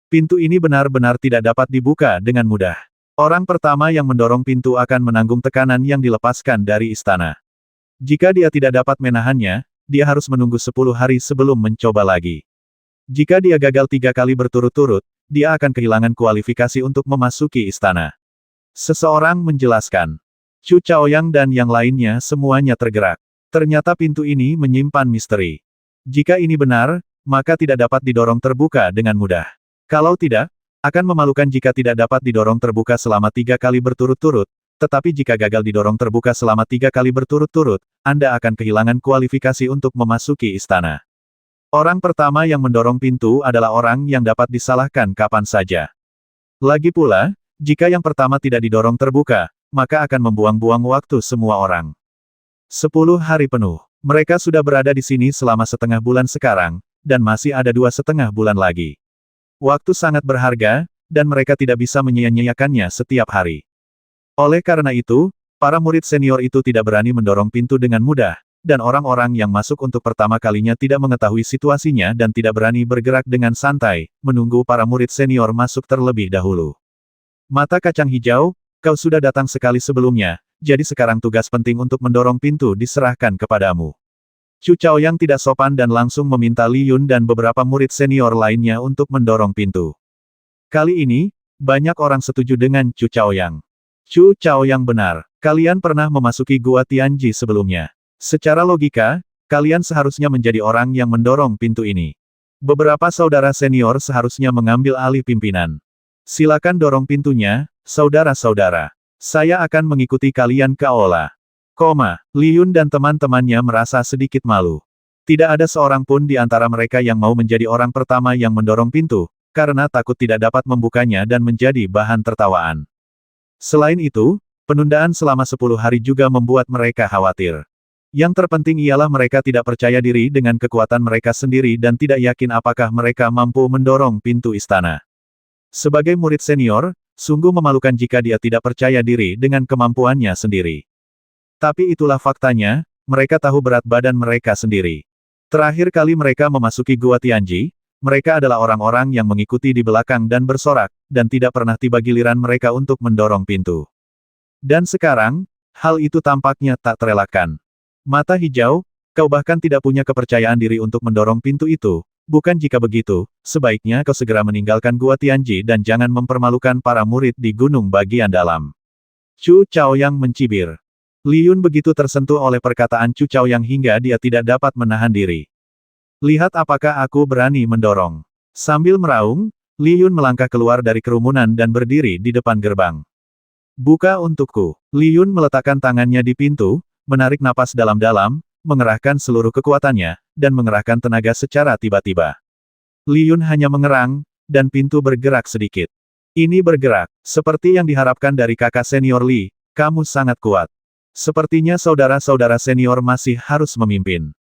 Pintu ini benar-benar tidak dapat dibuka dengan mudah. Orang pertama yang mendorong pintu akan menanggung tekanan yang dilepaskan dari istana. Jika dia tidak dapat menahannya, dia harus menunggu 10 hari sebelum mencoba lagi. Jika dia gagal 3 kali berturut-turut, dia akan kehilangan kualifikasi untuk memasuki istana. Seseorang menjelaskan. Chu Chaoyang dan yang lainnya semuanya tergerak. Ternyata pintu ini menyimpan misteri. Jika ini benar, maka tidak dapat didorong terbuka dengan mudah. Kalau tidak, akan memalukan jika tidak dapat didorong terbuka selama 3 kali berturut-turut, tetapi jika gagal didorong terbuka selama 3 kali berturut-turut, Anda akan kehilangan kualifikasi untuk memasuki istana. Orang pertama yang mendorong pintu adalah orang yang dapat disalahkan kapan saja. Lagi pula, jika yang pertama tidak didorong terbuka, maka akan membuang-buang waktu semua orang. 10 hari penuh. Mereka sudah berada di sini selama setengah bulan sekarang, dan masih ada 2,5 bulan lagi. Waktu sangat berharga, dan mereka tidak bisa menyia-nyiakannya setiap hari. Oleh karena itu, para murid senior itu tidak berani mendorong pintu dengan mudah, dan orang-orang yang masuk untuk pertama kalinya tidak mengetahui situasinya dan tidak berani bergerak dengan santai, menunggu para murid senior masuk terlebih dahulu. Mata kacang hijau, kau sudah datang sekali sebelumnya, jadi sekarang tugas penting untuk mendorong pintu diserahkan kepadamu. Chu Chaoyang tidak sopan dan langsung meminta Li Yun dan beberapa murid senior lainnya untuk mendorong pintu. Kali ini, banyak orang setuju dengan Chu Chaoyang. Chu Chaoyang benar. Kalian pernah memasuki Gua Tianji sebelumnya. Secara logika, kalian seharusnya menjadi orang yang mendorong pintu ini. Beberapa saudara senior seharusnya mengambil alih pimpinan. Silakan dorong pintunya, saudara-saudara. Saya akan mengikuti kalian ke aula. Li Yun dan teman-temannya merasa sedikit malu. Tidak ada seorang pun di antara mereka yang mau menjadi orang pertama yang mendorong pintu, karena takut tidak dapat membukanya dan menjadi bahan tertawaan. Selain itu, penundaan selama 10 hari juga membuat mereka khawatir. Yang terpenting ialah mereka tidak percaya diri dengan kekuatan mereka sendiri dan tidak yakin apakah mereka mampu mendorong pintu istana. Sebagai murid senior, sungguh memalukan jika dia tidak percaya diri dengan kemampuannya sendiri. Tapi itulah faktanya, mereka tahu berat badan mereka sendiri. Terakhir kali mereka memasuki Gua Tianji, mereka adalah orang-orang yang mengikuti di belakang dan bersorak, dan tidak pernah tiba giliran mereka untuk mendorong pintu. Dan sekarang, hal itu tampaknya tak terelakkan. Mata hijau, kau bahkan tidak punya kepercayaan diri untuk mendorong pintu itu, bukan jika begitu, sebaiknya kau segera meninggalkan Gua Tianji dan jangan mempermalukan para murid di gunung bagian dalam. Chu Chaoyang mencibir. Li Yun begitu tersentuh oleh perkataan Chu Chaoyang hingga dia tidak dapat menahan diri. Lihat apakah aku berani mendorong. Sambil meraung, Li Yun melangkah keluar dari kerumunan dan berdiri di depan gerbang. Buka untukku. Li Yun meletakkan tangannya di pintu, menarik napas dalam-dalam, mengerahkan seluruh kekuatannya, dan mengerahkan tenaga secara tiba-tiba. Li Yun hanya mengerang, dan pintu bergerak sedikit. Ini bergerak, seperti yang diharapkan dari kakak senior Li, kamu sangat kuat. Sepertinya saudara-saudara senior masih harus memimpin.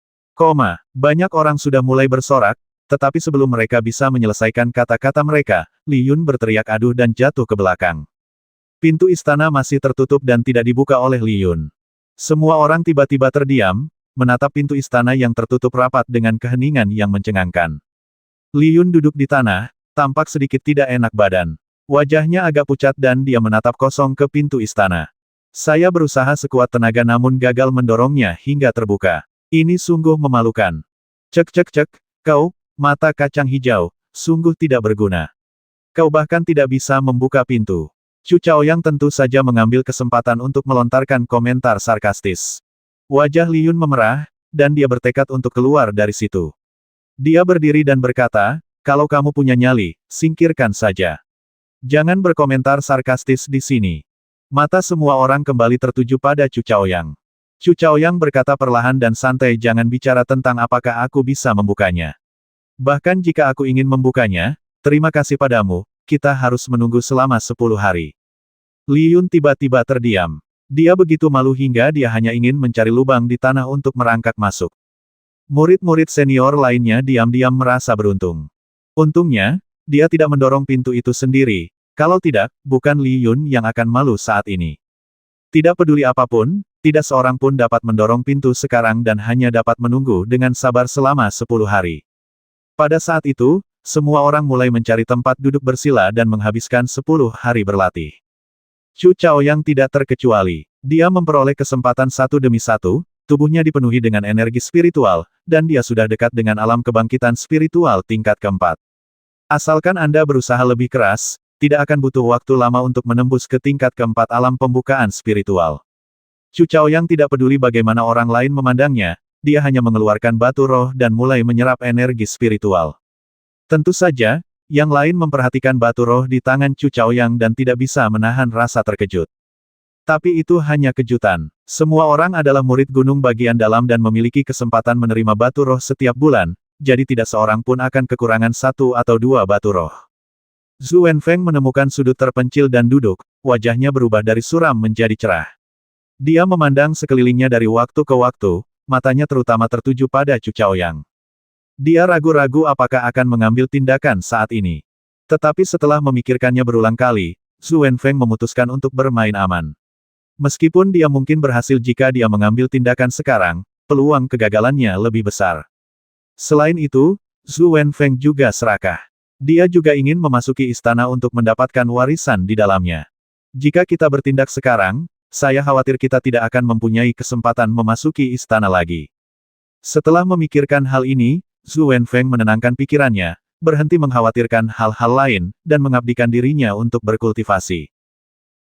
Banyak orang sudah mulai bersorak, tetapi sebelum mereka bisa menyelesaikan kata-kata mereka, Li Yun berteriak aduh dan jatuh ke belakang. Pintu istana masih tertutup dan tidak dibuka oleh Li Yun. Semua orang tiba-tiba terdiam, menatap pintu istana yang tertutup rapat dengan keheningan yang mencengangkan. Li Yun duduk di tanah, tampak sedikit tidak enak badan. Wajahnya agak pucat dan dia menatap kosong ke pintu istana. Saya berusaha sekuat tenaga namun gagal mendorongnya hingga terbuka. Ini sungguh memalukan. Cek, kau, mata kacang hijau, sungguh tidak berguna. Kau bahkan tidak bisa membuka pintu. Chu Chaoyang tentu saja mengambil kesempatan untuk melontarkan komentar sarkastis. Wajah Li Yun memerah, dan dia bertekad untuk keluar dari situ. Dia berdiri dan berkata, kalau kamu punya nyali, singkirkan saja. Jangan berkomentar sarkastis di sini. Mata semua orang kembali tertuju pada Chu Chaoyang. Chu Chaoyang berkata perlahan dan santai jangan bicara tentang apakah aku bisa membukanya. Bahkan jika aku ingin membukanya, terima kasih padamu, kita harus menunggu selama 10 hari. Li Yun tiba-tiba terdiam. Dia begitu malu hingga dia hanya ingin mencari lubang di tanah untuk merangkak masuk. Murid-murid senior lainnya diam-diam merasa beruntung. Untungnya, dia tidak mendorong pintu itu sendiri. Kalau tidak, bukan Li Yun yang akan malu saat ini. Tidak peduli apapun, tidak seorang pun dapat mendorong pintu sekarang dan hanya dapat menunggu dengan sabar selama 10 hari. Pada saat itu, semua orang mulai mencari tempat duduk bersila dan menghabiskan 10 hari berlatih. Chu Chaoyang tidak terkecuali. Dia memperoleh kesempatan satu demi satu, tubuhnya dipenuhi dengan energi spiritual, dan dia sudah dekat dengan alam kebangkitan spiritual tingkat keempat. Asalkan Anda berusaha lebih keras, tidak akan butuh waktu lama untuk menembus ke tingkat keempat alam pembukaan spiritual. Chu Chaoyang tidak peduli bagaimana orang lain memandangnya, dia hanya mengeluarkan batu roh dan mulai menyerap energi spiritual. Tentu saja, yang lain memperhatikan batu roh di tangan Chu Chaoyang dan tidak bisa menahan rasa terkejut. Tapi itu hanya kejutan. Semua orang adalah murid gunung bagian dalam dan memiliki kesempatan menerima batu roh setiap bulan, jadi tidak seorang pun akan kekurangan satu atau dua batu roh. Zhu Wenfeng menemukan sudut terpencil dan duduk, wajahnya berubah dari suram menjadi cerah. Dia memandang sekelilingnya dari waktu ke waktu, matanya terutama tertuju pada Chu Chaoyang. Dia ragu-ragu apakah akan mengambil tindakan saat ini. Tetapi setelah memikirkannya berulang kali, Zhu Wenfeng memutuskan untuk bermain aman. Meskipun dia mungkin berhasil jika dia mengambil tindakan sekarang, peluang kegagalannya lebih besar. Selain itu, Zhu Wenfeng juga serakah. Dia juga ingin memasuki istana untuk mendapatkan warisan di dalamnya. Jika kita bertindak sekarang, saya khawatir kita tidak akan mempunyai kesempatan memasuki istana lagi. Setelah memikirkan hal ini, Zhu Wenfeng menenangkan pikirannya, berhenti mengkhawatirkan hal-hal lain, dan mengabdikan dirinya untuk berkultivasi.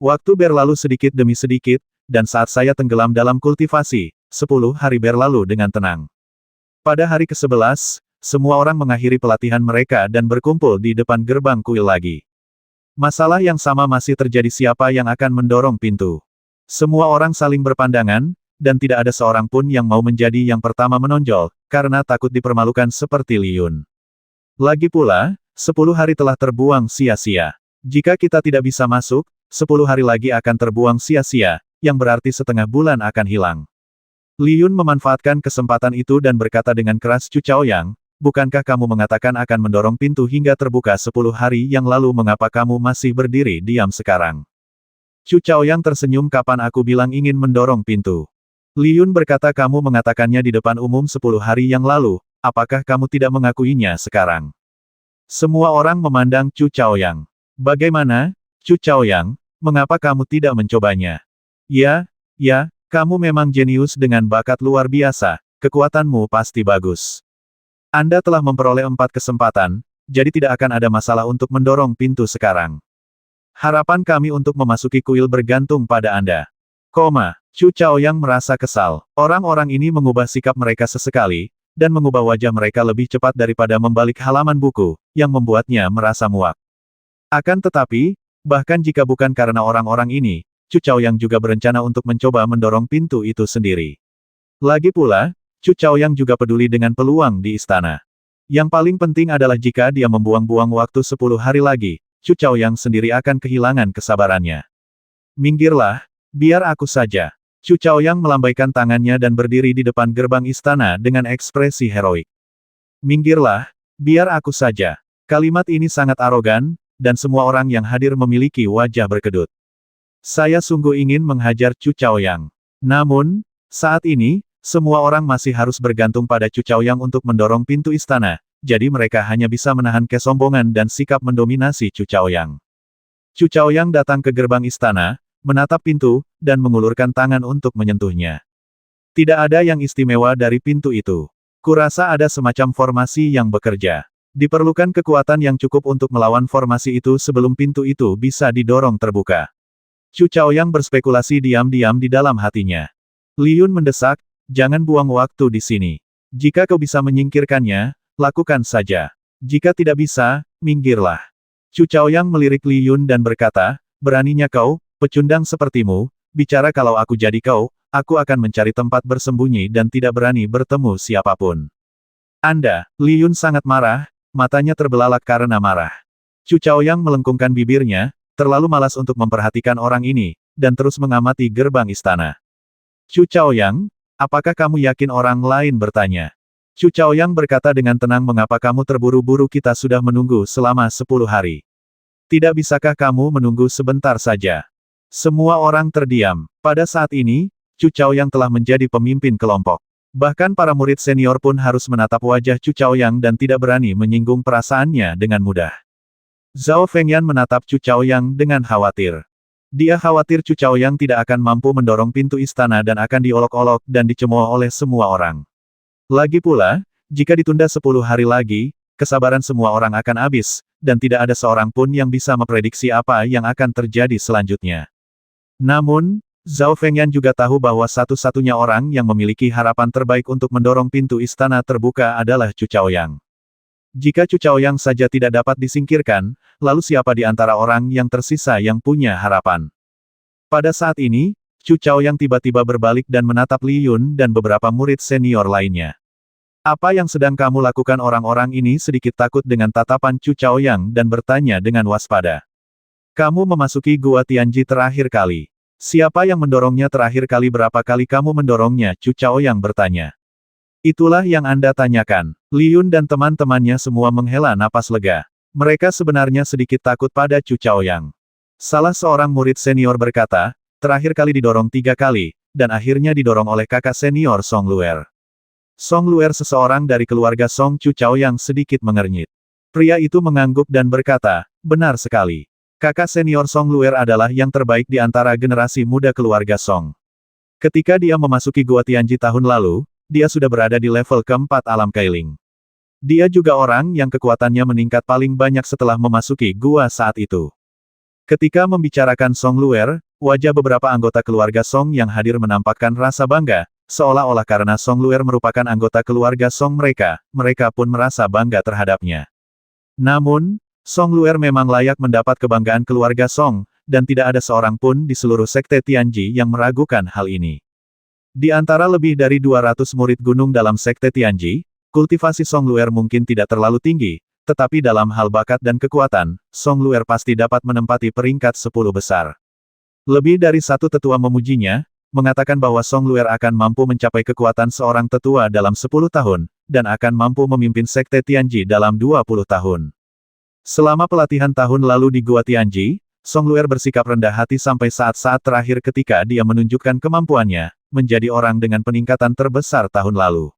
Waktu berlalu sedikit demi sedikit, dan saat saya tenggelam dalam kultivasi, 10 hari berlalu dengan tenang. Pada hari ke-11, semua orang mengakhiri pelatihan mereka dan berkumpul di depan gerbang kuil lagi. Masalah yang sama masih terjadi, siapa yang akan mendorong pintu. Semua orang saling berpandangan, dan tidak ada seorang pun yang mau menjadi yang pertama menonjol, karena takut dipermalukan seperti Li Yun. Lagi pula, 10 hari telah terbuang sia-sia. Jika kita tidak bisa masuk, 10 hari lagi akan terbuang sia-sia, yang berarti setengah bulan akan hilang. Li Yun memanfaatkan kesempatan itu dan berkata dengan keras, Chu Chaoyang, bukankah kamu mengatakan akan mendorong pintu hingga terbuka 10 hari yang lalu, mengapa kamu masih berdiri diam sekarang? Chu Chaoyang tersenyum, kapan aku bilang ingin mendorong pintu? Li Yun berkata, kamu mengatakannya di depan umum 10 hari yang lalu, apakah kamu tidak mengakuinya sekarang? Semua orang memandang Chu Chaoyang. Bagaimana, Chu Chaoyang, mengapa kamu tidak mencobanya? Ya, kamu memang jenius dengan bakat luar biasa, kekuatanmu pasti bagus. Anda telah memperoleh 4 kesempatan, jadi tidak akan ada masalah untuk mendorong pintu sekarang. Harapan kami untuk memasuki kuil bergantung pada Anda. Chu Chaoyang merasa kesal. Orang-orang ini mengubah sikap mereka sesekali, dan mengubah wajah mereka lebih cepat daripada membalik halaman buku, yang membuatnya merasa muak. Akan tetapi, bahkan jika bukan karena orang-orang ini, Chu Chaoyang juga berencana untuk mencoba mendorong pintu itu sendiri. Lagi pula, Chu Chaoyang juga peduli dengan peluang di istana. Yang paling penting adalah jika dia membuang-buang waktu 10 hari lagi, Chu Chaoyang sendiri akan kehilangan kesabarannya. Minggirlah, biar aku saja. Chu Chaoyang melambaikan tangannya dan berdiri di depan gerbang istana dengan ekspresi heroik. Minggirlah, biar aku saja. Kalimat ini sangat arogan, dan semua orang yang hadir memiliki wajah berkedut. Saya sungguh ingin menghajar Chu Chaoyang. Namun, saat ini, semua orang masih harus bergantung pada Chu Chaoyang untuk mendorong pintu istana, jadi mereka hanya bisa menahan kesombongan dan sikap mendominasi Chu Chaoyang. Chu Chaoyang datang ke gerbang istana, menatap pintu, dan mengulurkan tangan untuk menyentuhnya. Tidak ada yang istimewa dari pintu itu. Kurasa ada semacam formasi yang bekerja. Diperlukan kekuatan yang cukup untuk melawan formasi itu sebelum pintu itu bisa didorong terbuka. Chu Chaoyang berspekulasi diam-diam di dalam hatinya. Li Yun mendesak, jangan buang waktu di sini. Jika kau bisa menyingkirkannya, lakukan saja. Jika tidak bisa, minggirlah. Chu Chaoyang melirik Li Yun dan berkata, beraninya kau, pecundang sepertimu, bicara kalau aku jadi kau, aku akan mencari tempat bersembunyi dan tidak berani bertemu siapapun. Anda, Li Yun sangat marah, matanya terbelalak karena marah. Chu Chaoyang melengkungkan bibirnya, terlalu malas untuk memperhatikan orang ini, dan terus mengamati gerbang istana. Chu Chaoyang, apakah kamu yakin orang lain bertanya? Chu Chaoyang berkata dengan tenang, mengapa kamu terburu-buru, kita sudah menunggu selama 10 hari. Tidak bisakah kamu menunggu sebentar saja? Semua orang terdiam. Pada saat ini, Chu Chaoyang telah menjadi pemimpin kelompok. Bahkan para murid senior pun harus menatap wajah Chu Chaoyang dan tidak berani menyinggung perasaannya dengan mudah. Zhao Fengyan menatap Chu Chaoyang dengan khawatir. Dia khawatir Chu Chaoyang tidak akan mampu mendorong pintu istana dan akan diolok-olok dan dicemooh oleh semua orang. Lagi pula, jika ditunda 10 hari lagi, kesabaran semua orang akan habis, dan tidak ada seorang pun yang bisa memprediksi apa yang akan terjadi selanjutnya. Namun, Zhao Fengyan juga tahu bahwa satu-satunya orang yang memiliki harapan terbaik untuk mendorong pintu istana terbuka adalah Chu Chaoyang. Jika Chu Chaoyang saja tidak dapat disingkirkan, lalu siapa di antara orang yang tersisa yang punya harapan? Pada saat ini, Chu Chaoyang tiba-tiba berbalik dan menatap Li Yun dan beberapa murid senior lainnya. Apa yang sedang kamu lakukan? Orang-orang ini sedikit takut dengan tatapan Chu Chaoyang dan bertanya dengan waspada. Kamu memasuki Gua Tianji terakhir kali. Siapa yang mendorongnya terakhir kali? Berapa kali kamu mendorongnya? Chu Chaoyang bertanya. Itulah yang Anda tanyakan. Li Yun dan teman-temannya semua menghela napas lega. Mereka sebenarnya sedikit takut pada Chu Chaoyang. Salah seorang murid senior berkata, terakhir kali didorong 3 kali, dan akhirnya didorong oleh kakak senior Song Luer. Song Luer seseorang dari keluarga Song. Chu Chaoyang sedikit mengernyit. Pria itu mengangguk dan berkata, benar sekali. Kakak senior Song Luer adalah yang terbaik di antara generasi muda keluarga Song. Ketika dia memasuki Gua Tianji tahun lalu, dia sudah berada di level keempat alam Kailing. Dia juga orang yang kekuatannya meningkat paling banyak setelah memasuki gua saat itu. Ketika membicarakan Song Luer, wajah beberapa anggota keluarga Song yang hadir menampakkan rasa bangga, seolah-olah karena Song Luer merupakan anggota keluarga Song mereka pun merasa bangga terhadapnya. Namun, Song Luer memang layak mendapat kebanggaan keluarga Song, dan tidak ada seorang pun di seluruh sekte Tianji yang meragukan hal ini. Di antara lebih dari 200 murid gunung dalam sekte Tianji, kultivasi Song Luer mungkin tidak terlalu tinggi, tetapi dalam hal bakat dan kekuatan, Song Luer pasti dapat menempati peringkat 10 besar. Lebih dari satu tetua memujinya, mengatakan bahwa Song Luer akan mampu mencapai kekuatan seorang tetua dalam 10 tahun, dan akan mampu memimpin sekte Tianji dalam 20 tahun. Selama pelatihan tahun lalu di Gua Tianji, Song Luer bersikap rendah hati sampai saat-saat terakhir ketika dia menunjukkan kemampuannya, menjadi orang dengan peningkatan terbesar tahun lalu.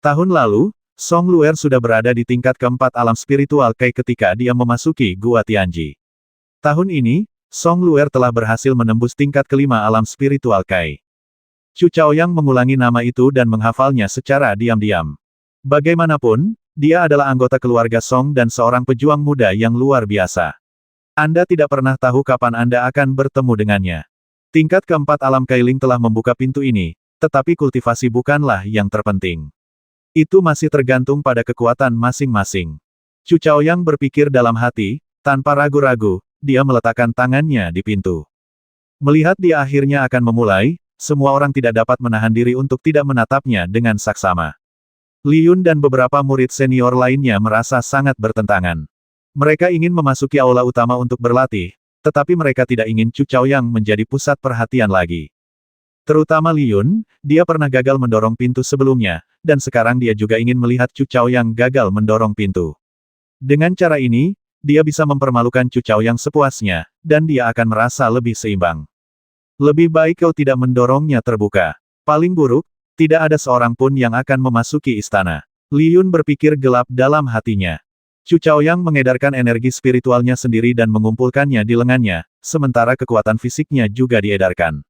Tahun lalu, Song Luer sudah berada di tingkat keempat alam spiritual Kai ketika dia memasuki Gua Tianji. Tahun ini, Song Luer telah berhasil menembus tingkat kelima alam spiritual Kai. Chu Chaoyang mengulangi nama itu dan menghafalnya secara diam-diam. Bagaimanapun, dia adalah anggota keluarga Song dan seorang pejuang muda yang luar biasa. Anda tidak pernah tahu kapan Anda akan bertemu dengannya. Tingkat keempat alam Kailing telah membuka pintu ini, tetapi kultivasi bukanlah yang terpenting. Itu masih tergantung pada kekuatan masing-masing. Chu Chaoyang berpikir dalam hati, tanpa ragu-ragu, dia meletakkan tangannya di pintu. Melihat dia akhirnya akan memulai, semua orang tidak dapat menahan diri untuk tidak menatapnya dengan saksama. Li Yun dan beberapa murid senior lainnya merasa sangat bertentangan. Mereka ingin memasuki aula utama untuk berlatih, tetapi mereka tidak ingin Chu Chaoyang menjadi pusat perhatian lagi. Terutama Li Yun, dia pernah gagal mendorong pintu sebelumnya, dan sekarang dia juga ingin melihat Chu Chaoyang gagal mendorong pintu. Dengan cara ini, dia bisa mempermalukan Chu Chaoyang sepuasnya, dan dia akan merasa lebih seimbang. Lebih baik kau tidak mendorongnya terbuka. Paling buruk, tidak ada seorang pun yang akan memasuki istana. Li Yun berpikir gelap dalam hatinya. Chu Chaoyang mengedarkan energi spiritualnya sendiri dan mengumpulkannya di lengannya, sementara kekuatan fisiknya juga diedarkan.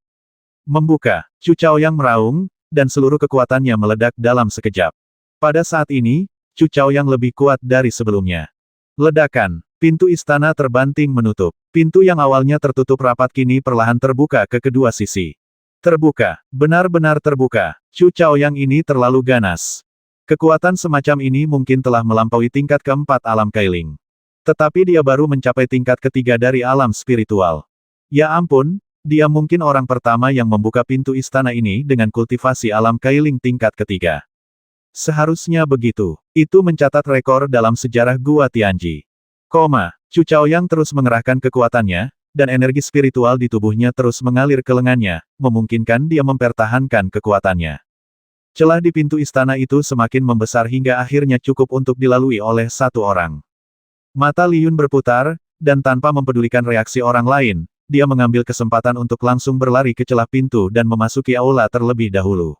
Membuka, Chu Chaoyang meraung, dan seluruh kekuatannya meledak dalam sekejap. Pada saat ini, Chu Chaoyang lebih kuat dari sebelumnya. Ledakan, pintu istana terbanting menutup. Pintu yang awalnya tertutup rapat kini perlahan terbuka ke kedua sisi. Terbuka, benar-benar terbuka. Chu Chaoyang ini terlalu ganas. Kekuatan semacam ini mungkin telah melampaui tingkat keempat alam Kailing. Tetapi dia baru mencapai tingkat ketiga dari alam spiritual. Ya ampun, dia mungkin orang pertama yang membuka pintu istana ini dengan kultivasi alam Kailing tingkat ketiga. Seharusnya begitu. Itu mencatat rekor dalam sejarah Gua Tianji. Chu Chaoyang terus mengerahkan kekuatannya, dan energi spiritual di tubuhnya terus mengalir ke lengannya, memungkinkan dia mempertahankan kekuatannya. Celah di pintu istana itu semakin membesar hingga akhirnya cukup untuk dilalui oleh satu orang. Mata Li Yun berputar, dan tanpa mempedulikan reaksi orang lain, dia mengambil kesempatan untuk langsung berlari ke celah pintu dan memasuki aula terlebih dahulu.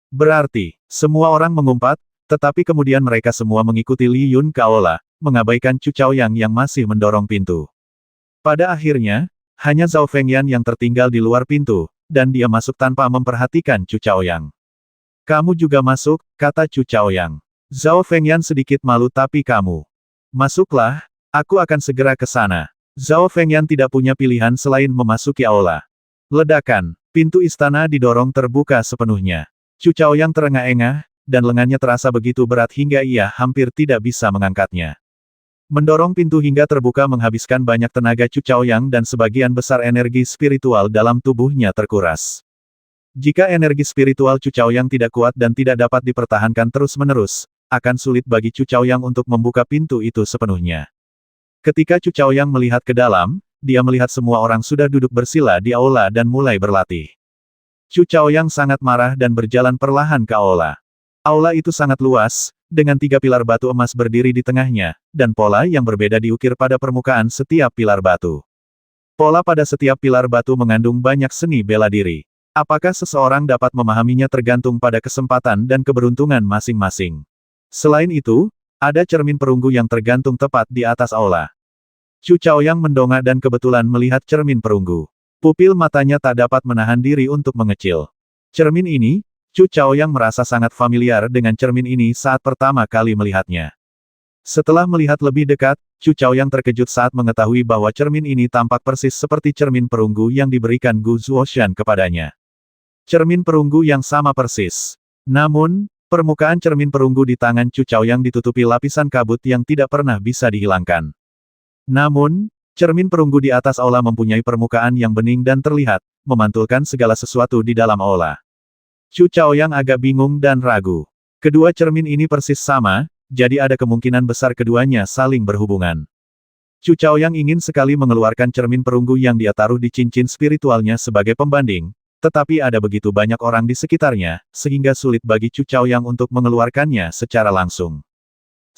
Berarti, semua orang mengumpat, tetapi kemudian mereka semua mengikuti Li Yun ke aula, mengabaikan Chu Chaoyang yang masih mendorong pintu. Pada akhirnya, hanya Zhao Fengyan yang tertinggal di luar pintu, dan dia masuk tanpa memperhatikan Chu Chaoyang. Kamu juga masuk, kata Chu Chaoyang. Zhao Fengyan sedikit malu tapi kamu. Masuklah, aku akan segera ke sana. Zhao Fengyan tidak punya pilihan selain memasuki aula. Ledakan, pintu istana didorong terbuka sepenuhnya. Chu Chaoyang terengah-engah, dan lengannya terasa begitu berat hingga ia hampir tidak bisa mengangkatnya. Mendorong pintu hingga terbuka menghabiskan banyak tenaga Chu Chaoyang dan sebagian besar energi spiritual dalam tubuhnya terkuras. Jika energi spiritual Chu Chaoyang tidak kuat dan tidak dapat dipertahankan terus-menerus, akan sulit bagi Chu Chaoyang untuk membuka pintu itu sepenuhnya. Ketika Chu Chaoyang melihat ke dalam, dia melihat semua orang sudah duduk bersila di aula dan mulai berlatih. Chu Chaoyang sangat marah dan berjalan perlahan ke aula. Aula itu sangat luas, dengan 3 pilar batu emas berdiri di tengahnya, dan pola yang berbeda diukir pada permukaan setiap pilar batu. Pola pada setiap pilar batu mengandung banyak seni bela diri. Apakah seseorang dapat memahaminya tergantung pada kesempatan dan keberuntungan masing-masing. Selain itu, ada cermin perunggu yang tergantung tepat di atas aula. Chu Chaoyang mendongak dan kebetulan melihat cermin perunggu. Pupil matanya tak dapat menahan diri untuk mengecil. Cermin ini, Chu Chaoyang merasa sangat familiar dengan cermin ini saat pertama kali melihatnya. Setelah melihat lebih dekat, Chu Chaoyang terkejut saat mengetahui bahwa cermin ini tampak persis seperti cermin perunggu yang diberikan Gu Zuoshan kepadanya. Cermin perunggu yang sama persis. Namun, permukaan cermin perunggu di tangan Chu Chaoyang ditutupi lapisan kabut yang tidak pernah bisa dihilangkan. Namun, cermin perunggu di atas aula mempunyai permukaan yang bening dan terlihat, memantulkan segala sesuatu di dalam aula. Chu Chaoyang agak bingung dan ragu. Kedua cermin ini persis sama, jadi ada kemungkinan besar keduanya saling berhubungan. Chu Chaoyang ingin sekali mengeluarkan cermin perunggu yang dia taruh di cincin spiritualnya sebagai pembanding, tetapi ada begitu banyak orang di sekitarnya, sehingga sulit bagi Chu Chaoyang untuk mengeluarkannya secara langsung.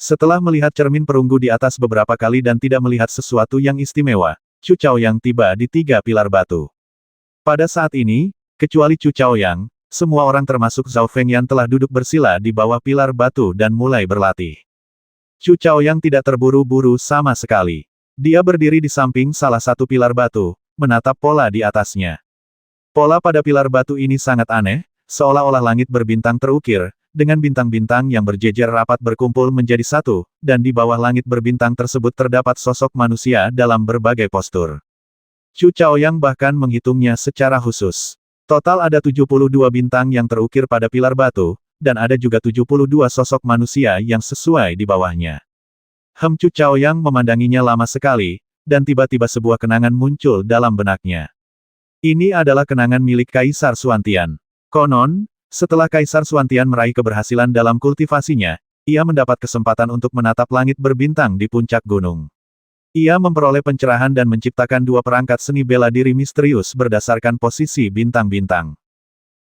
Setelah melihat cermin perunggu di atas beberapa kali dan tidak melihat sesuatu yang istimewa, Chu Chaoyang tiba di 3 pilar batu. Pada saat ini, kecuali Chu Chaoyang, semua orang termasuk Zhao Fengyan telah duduk bersila di bawah pilar batu dan mulai berlatih. Chu Chaoyang tidak terburu-buru sama sekali. Dia berdiri di samping salah satu pilar batu, menatap pola di atasnya. Pola pada pilar batu ini sangat aneh, seolah-olah langit berbintang terukir, dengan bintang-bintang yang berjejer rapat berkumpul menjadi satu, dan di bawah langit berbintang tersebut terdapat sosok manusia dalam berbagai postur. Chu Chaoyang bahkan menghitungnya secara khusus. Total ada 72 bintang yang terukir pada pilar batu, dan ada juga 72 sosok manusia yang sesuai di bawahnya. Chu Chaoyang memandanginya lama sekali, dan tiba-tiba sebuah kenangan muncul dalam benaknya. Ini adalah kenangan milik Kaisar Xuantian. Konon, setelah Kaisar Xuantian meraih keberhasilan dalam kultivasinya, ia mendapat kesempatan untuk menatap langit berbintang di puncak gunung. Ia memperoleh pencerahan dan menciptakan 2 perangkat seni bela diri misterius berdasarkan posisi bintang-bintang.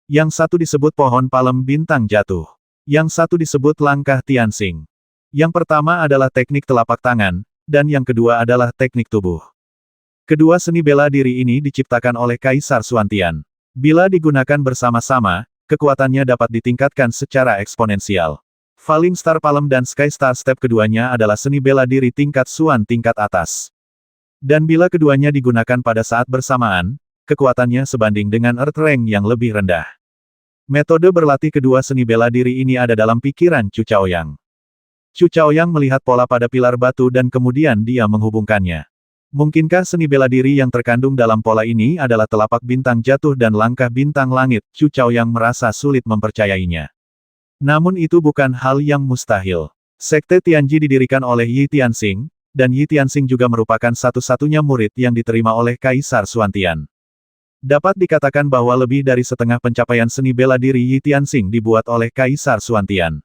Yang satu disebut pohon palem bintang jatuh. Yang satu disebut langkah Tianxing. Yang pertama adalah teknik telapak tangan, dan yang kedua adalah teknik tubuh. Kedua seni bela diri ini diciptakan oleh Kaisar Xuantian. Bila digunakan bersama-sama, kekuatannya dapat ditingkatkan secara eksponensial. Falling Star Palm dan Sky Star Step keduanya adalah seni bela diri tingkat Xuan tingkat atas. Dan bila keduanya digunakan pada saat bersamaan, kekuatannya sebanding dengan Earth Rank yang lebih rendah. Metode berlatih kedua seni bela diri ini ada dalam pikiran Chu Chaoyang. Chu Chaoyang melihat pola pada pilar batu dan kemudian dia menghubungkannya. Mungkinkah seni bela diri yang terkandung dalam pola ini adalah telapak bintang jatuh dan langkah bintang langit? Chu Chaoyang merasa sulit mempercayainya. Namun itu bukan hal yang mustahil. Sekte Tianji didirikan oleh Yi Tianxing, dan Yi Tianxing juga merupakan satu-satunya murid yang diterima oleh Kaisar Xuantian. Dapat dikatakan bahwa lebih dari setengah pencapaian seni bela diri Yi Tianxing dibuat oleh Kaisar Xuantian.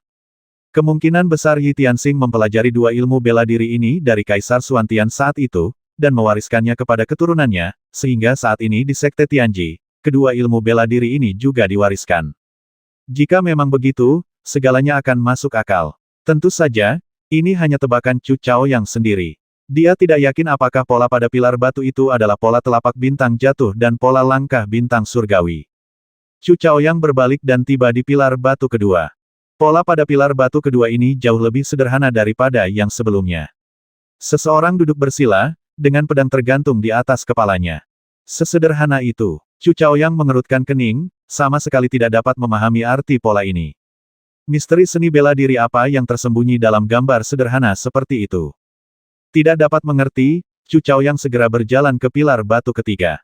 Kemungkinan besar Yi Tianxing mempelajari 2 ilmu bela diri ini dari Kaisar Xuantian saat itu, dan mewariskannya kepada keturunannya, sehingga saat ini di Sekte Tianji, kedua ilmu bela diri ini juga diwariskan. Jika memang begitu, segalanya akan masuk akal. Tentu saja, ini hanya tebakan Chu Chaoyang sendiri. Dia tidak yakin apakah pola pada pilar batu itu adalah pola telapak bintang jatuh dan pola langkah bintang surgawi. Chu Chaoyang berbalik dan tiba di pilar batu kedua. Pola pada pilar batu kedua ini jauh lebih sederhana daripada yang sebelumnya. Seseorang duduk bersila, dengan pedang tergantung di atas kepalanya. Sesederhana itu, Chu Chaoyang mengerutkan kening, sama sekali tidak dapat memahami arti pola ini. Misteri seni bela diri apa yang tersembunyi dalam gambar sederhana seperti itu? Tidak dapat mengerti, Chu Chaoyang segera berjalan ke pilar batu ketiga.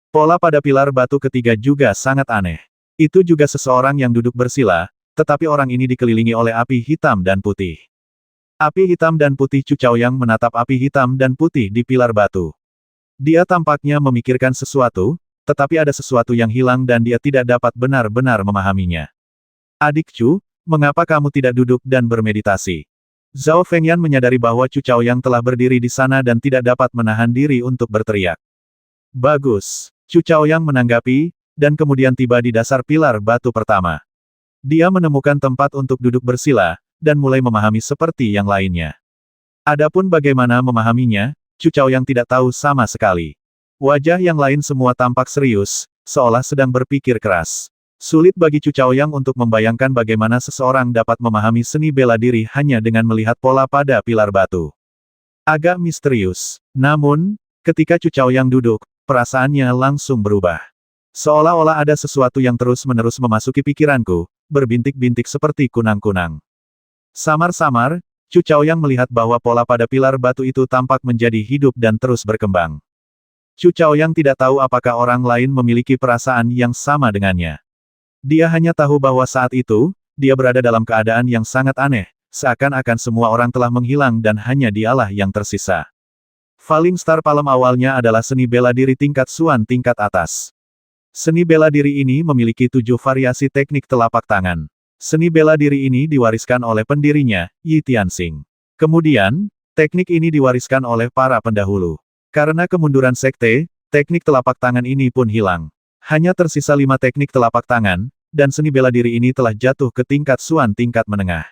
Pola pada pilar batu ketiga juga sangat aneh. Itu juga seseorang yang duduk bersila, tetapi orang ini dikelilingi oleh api hitam dan putih. Api hitam dan putih. Chu Chaoyang menatap api hitam dan putih di pilar batu. Dia tampaknya memikirkan sesuatu, tetapi ada sesuatu yang hilang dan dia tidak dapat benar-benar memahaminya. Adik Chu, mengapa kamu tidak duduk dan bermeditasi? Zhao Fengyan menyadari bahwa Chu Chaoyang telah berdiri di sana dan tidak dapat menahan diri untuk berteriak. Bagus. Chu Chaoyang menanggapi, dan kemudian tiba di dasar pilar batu pertama. Dia menemukan tempat untuk duduk bersila, dan mulai memahami seperti yang lainnya. Adapun bagaimana memahaminya, Chu Chaoyang tidak tahu sama sekali. Wajah yang lain semua tampak serius, seolah sedang berpikir keras. Sulit bagi Chu Chaoyang untuk membayangkan bagaimana seseorang dapat memahami seni bela diri hanya dengan melihat pola pada pilar batu. Agak misterius. Namun, ketika Chu Chaoyang duduk, perasaannya langsung berubah. Seolah-olah ada sesuatu yang terus-menerus memasuki pikiranku, berbintik-bintik seperti kunang-kunang. Samar-samar, Chu Chaoyang melihat bahwa pola pada pilar batu itu tampak menjadi hidup dan terus berkembang. Chu Chaoyang tidak tahu apakah orang lain memiliki perasaan yang sama dengannya. Dia hanya tahu bahwa saat itu, dia berada dalam keadaan yang sangat aneh, seakan-akan semua orang telah menghilang dan hanya dialah yang tersisa. Falling Star Palm awalnya adalah seni bela diri tingkat Xuan tingkat atas. Seni bela diri ini memiliki 7 variasi teknik telapak tangan. Seni bela diri ini diwariskan oleh pendirinya, Yi Tianxing. Kemudian, teknik ini diwariskan oleh para pendahulu. Karena kemunduran sekte, teknik telapak tangan ini pun hilang. Hanya tersisa 5 teknik telapak tangan, dan seni bela diri ini telah jatuh ke tingkat Xuan tingkat menengah.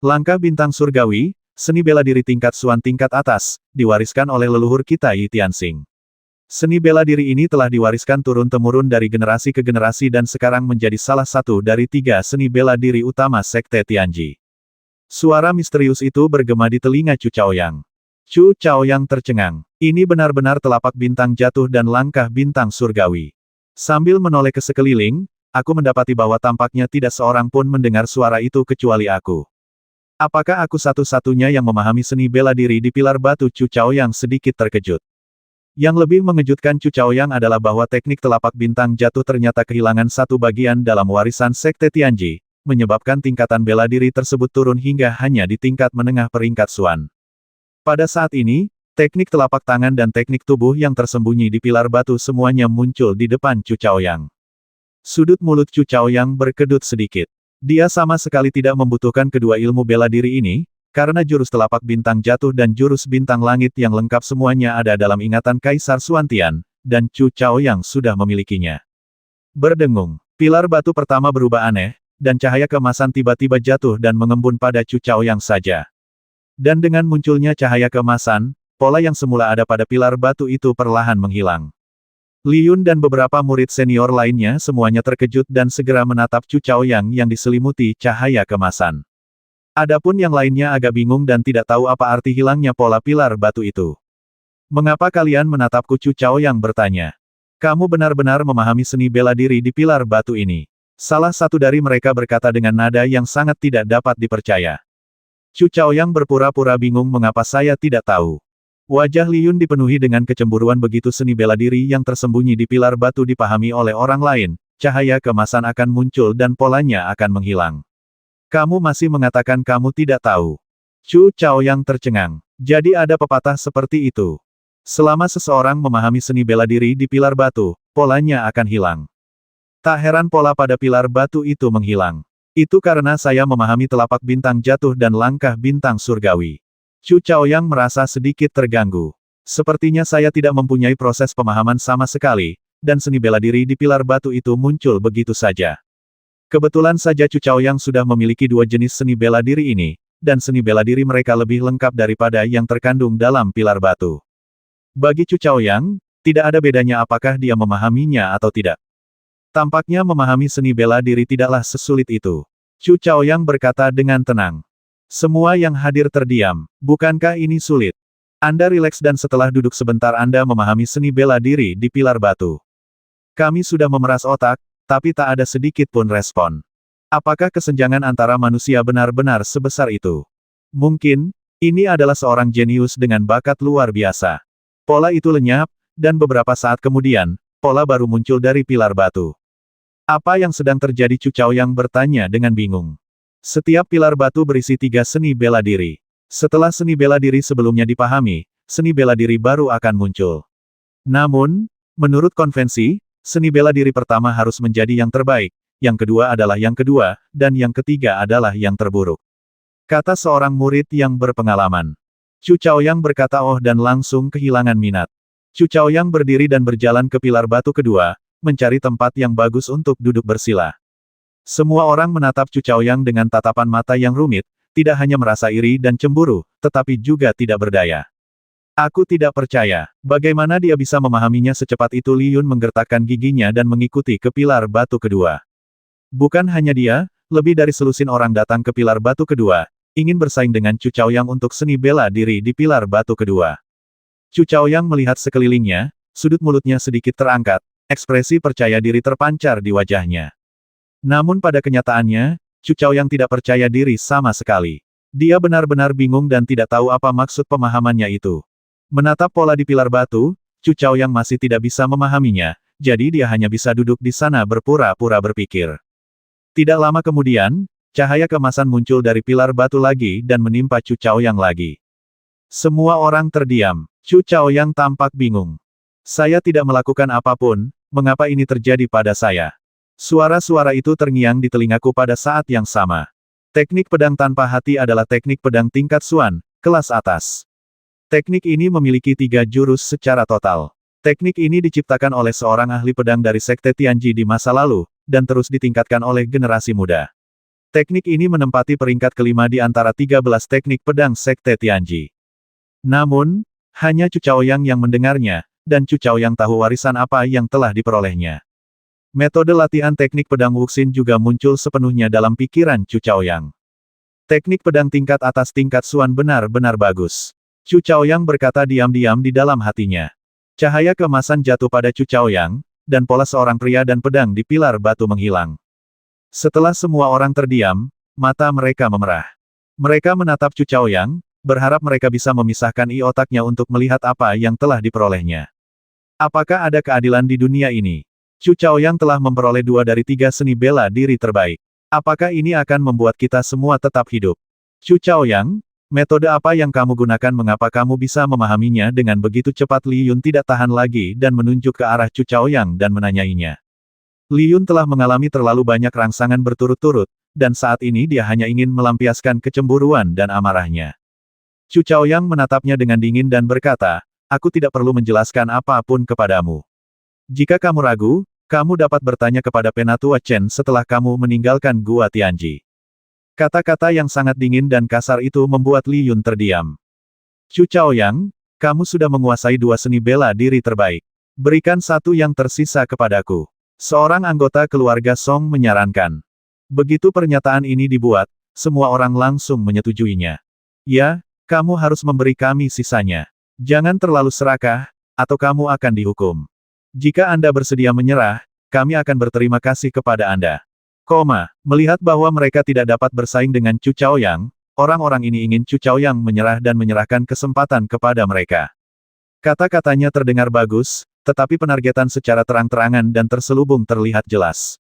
Langkah bintang surgawi, seni bela diri tingkat Xuan tingkat atas, diwariskan oleh leluhur kita Yi Tianxing. Seni bela diri ini telah diwariskan turun-temurun dari generasi ke generasi dan sekarang menjadi salah satu dari 3 seni bela diri utama Sekte Tianji. Suara misterius itu bergema di telinga Chu Chaoyang. Chu Chaoyang tercengang. Ini benar-benar telapak bintang jatuh dan langkah bintang surgawi. Sambil menoleh ke sekeliling, aku mendapati bahwa tampaknya tidak seorang pun mendengar suara itu kecuali aku. Apakah aku satu-satunya yang memahami seni bela diri di pilar batu? Chu Chaoyang sedikit terkejut. Yang lebih mengejutkan Chu Chaoyang adalah bahwa teknik telapak bintang jatuh ternyata kehilangan satu bagian dalam warisan Sekte Tianji, menyebabkan tingkatan bela diri tersebut turun hingga hanya di tingkat menengah peringkat Xuan. Pada saat ini, teknik telapak tangan dan teknik tubuh yang tersembunyi di pilar batu semuanya muncul di depan Chu Chaoyang. Sudut mulut Chu Chaoyang berkedut sedikit. Dia sama sekali tidak membutuhkan kedua ilmu bela diri ini, karena jurus telapak bintang jatuh dan jurus bintang langit yang lengkap semuanya ada dalam ingatan Kaisar Xuantian, dan Chu Chaoyang sudah memilikinya. Berdengung, pilar batu pertama berubah aneh, dan cahaya keemasan tiba-tiba jatuh dan mengembun pada Chu Chaoyang saja. Dan dengan munculnya cahaya keemasan, pola yang semula ada pada pilar batu itu perlahan menghilang. Li Yun dan beberapa murid senior lainnya semuanya terkejut dan segera menatap Chu Chaoyang yang diselimuti cahaya keemasan. Adapun yang lainnya agak bingung dan tidak tahu apa arti hilangnya pola pilar batu itu. Mengapa kalian menatapku? Chu Chaoyang bertanya. Kamu benar-benar memahami seni bela diri di pilar batu ini. Salah satu dari mereka berkata dengan nada yang sangat tidak dapat dipercaya. Chu Chaoyang berpura-pura bingung mengapa saya tidak tahu. Wajah Li Yun dipenuhi dengan kecemburuan begitu seni bela diri yang tersembunyi di pilar batu dipahami oleh orang lain, cahaya keemasan akan muncul dan polanya akan menghilang. Kamu masih mengatakan kamu tidak tahu. Chu Chaoyang tercengang. Jadi ada pepatah seperti itu. Selama seseorang memahami seni bela diri di pilar batu, polanya akan hilang. Tak heran pola pada pilar batu itu menghilang. Itu karena saya memahami telapak bintang jatuh dan langkah bintang surgawi. Chu Chaoyang merasa sedikit terganggu. Sepertinya saya tidak mempunyai proses pemahaman sama sekali, dan seni bela diri di pilar batu itu muncul begitu saja. Kebetulan saja Chu Chaoyang sudah memiliki 2 jenis seni bela diri ini, dan seni bela diri mereka lebih lengkap daripada yang terkandung dalam pilar batu. Bagi Chu Chaoyang, tidak ada bedanya apakah dia memahaminya atau tidak. Tampaknya memahami seni bela diri tidaklah sesulit itu. Chu Chaoyang berkata dengan tenang. Semua yang hadir terdiam. Bukankah ini sulit? Anda rileks dan setelah duduk sebentar Anda memahami seni bela diri di pilar batu. Kami sudah memeras otak, tapi tak ada sedikit pun respon. Apakah kesenjangan antara manusia benar-benar sebesar itu? Mungkin, ini adalah seorang jenius dengan bakat luar biasa. Pola itu lenyap, dan beberapa saat kemudian, pola baru muncul dari pilar batu. Apa yang sedang terjadi? Chu Chaoyang bertanya dengan bingung. Setiap pilar batu berisi 3 seni bela diri. Setelah seni bela diri sebelumnya dipahami, seni bela diri baru akan muncul. Namun, menurut konvensi, seni bela diri pertama harus menjadi yang terbaik, yang kedua adalah yang kedua, dan yang ketiga adalah yang terburuk. Kata seorang murid yang berpengalaman. Chu Chaoyang berkata oh dan langsung kehilangan minat. Chu Chaoyang berdiri dan berjalan ke pilar batu kedua, mencari tempat yang bagus untuk duduk bersila. Semua orang menatap Chu Chaoyang dengan tatapan mata yang rumit, tidak hanya merasa iri dan cemburu, tetapi juga tidak berdaya. Aku tidak percaya, bagaimana dia bisa memahaminya secepat itu. Li Yun menggertakkan giginya dan mengikuti ke pilar batu kedua. Bukan hanya dia, lebih dari selusin orang datang ke pilar batu kedua, ingin bersaing dengan Chu Chaoyang untuk seni bela diri di pilar batu kedua. Chu Chaoyang melihat sekelilingnya, sudut mulutnya sedikit terangkat, ekspresi percaya diri terpancar di wajahnya. Namun pada kenyataannya, Chu Chaoyang tidak percaya diri sama sekali. Dia benar-benar bingung dan tidak tahu apa maksud pemahamannya itu. Menatap pola di pilar batu, Chu Chaoyang masih tidak bisa memahaminya, jadi dia hanya bisa duduk di sana berpura-pura berpikir. Tidak lama kemudian, cahaya keemasan muncul dari pilar batu lagi dan menimpa Chu Chaoyang lagi. Semua orang terdiam. Chu Chaoyang tampak bingung. Saya tidak melakukan apapun, mengapa ini terjadi pada saya? Suara-suara itu terngiang di telingaku pada saat yang sama. Teknik pedang tanpa hati adalah teknik pedang tingkat Xuan, kelas atas. Teknik ini memiliki 3 jurus secara total. Teknik ini diciptakan oleh seorang ahli pedang dari Sekte Tianji di masa lalu, dan terus ditingkatkan oleh generasi muda. Teknik ini menempati peringkat kelima di antara 13 teknik pedang Sekte Tianji. Namun, hanya Chu Chaoyang yang mendengarnya, dan Chu Chaoyang tahu warisan apa yang telah diperolehnya. Metode latihan teknik pedang Wuxin juga muncul sepenuhnya dalam pikiran Chu Chaoyang. Teknik pedang tingkat atas tingkat Xuan benar-benar bagus. Chu Chaoyang berkata diam-diam di dalam hatinya. Cahaya keemasan jatuh pada Chu Chaoyang, dan pola seorang pria dan pedang di pilar batu menghilang. Setelah semua orang terdiam, mata mereka memerah. Mereka menatap Chu Chaoyang, berharap mereka bisa memisahkan otaknya untuk melihat apa yang telah diperolehnya. Apakah ada keadilan di dunia ini? Chu Chaoyang telah memperoleh 2 dari 3 seni bela diri terbaik. Apakah ini akan membuat kita semua tetap hidup? Chu Chaoyang, metode apa yang kamu gunakan? Mengapa kamu bisa memahaminya dengan begitu cepat? Li Yun tidak tahan lagi dan menunjuk ke arah Chu Chaoyang dan menanyainya. Li Yun telah mengalami terlalu banyak rangsangan berturut-turut, dan saat ini dia hanya ingin melampiaskan kecemburuan dan amarahnya. Chu Chaoyang menatapnya dengan dingin dan berkata, aku tidak perlu menjelaskan apapun kepadamu. Jika kamu ragu, kamu dapat bertanya kepada Penatua Chen setelah kamu meninggalkan Gua Tianji. Kata-kata yang sangat dingin dan kasar itu membuat Li Yun terdiam. Chu Chaoyang, kamu sudah menguasai 2 seni bela diri terbaik. Berikan 1 yang tersisa kepadaku. Seorang anggota keluarga Song menyarankan. Begitu pernyataan ini dibuat, semua orang langsung menyetujuinya. Ya, kamu harus memberi kami sisanya. Jangan terlalu serakah, atau kamu akan dihukum. Jika Anda bersedia menyerah, kami akan berterima kasih kepada Anda. Melihat bahwa mereka tidak dapat bersaing dengan Chu Chaoyang, orang-orang ini ingin Chu Chaoyang menyerah dan menyerahkan kesempatan kepada mereka. Kata-katanya terdengar bagus, tetapi penargetan secara terang-terangan dan terselubung terlihat jelas.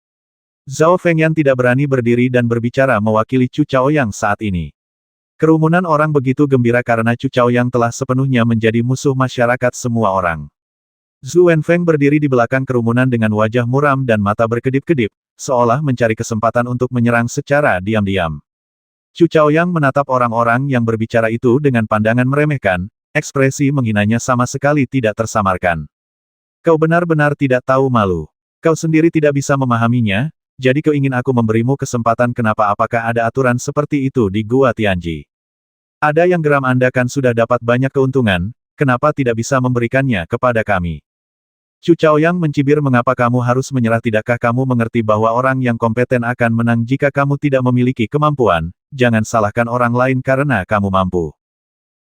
Zhao Fengyan tidak berani berdiri dan berbicara mewakili Chu Chaoyang saat ini. Kerumunan orang begitu gembira karena Chu Chaoyang telah sepenuhnya menjadi musuh masyarakat semua orang. Zhu Wenfeng berdiri di belakang kerumunan dengan wajah muram dan mata berkedip-kedip, seolah mencari kesempatan untuk menyerang secara diam-diam. Chu Chaoyang menatap orang-orang yang berbicara itu dengan pandangan meremehkan, ekspresi menghinanya sama sekali tidak tersamarkan. Kau benar-benar tidak tahu malu. Kau sendiri tidak bisa memahaminya, jadi kau ingin aku memberimu kesempatan? Kenapa? Apakah ada aturan seperti itu di Gua Tianji? Ada yang geram? Anda kan sudah dapat banyak keuntungan, kenapa tidak bisa memberikannya kepada kami? Chu Chaoyang mencibir, mengapa kamu harus menyerah? Tidakkah kamu mengerti bahwa orang yang kompeten akan menang jika kamu tidak memiliki kemampuan? Jangan salahkan orang lain karena kamu mampu.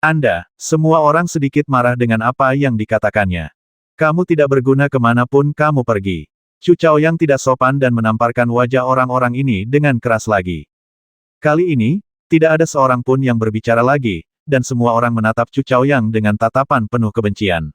Anda, semua orang sedikit marah dengan apa yang dikatakannya. Kamu tidak berguna kemanapun kamu pergi. Chu Chaoyang tidak sopan dan menamparkan wajah orang-orang ini dengan keras lagi. Kali ini, tidak ada seorang pun yang berbicara lagi, dan semua orang menatap Chu Chaoyang dengan tatapan penuh kebencian.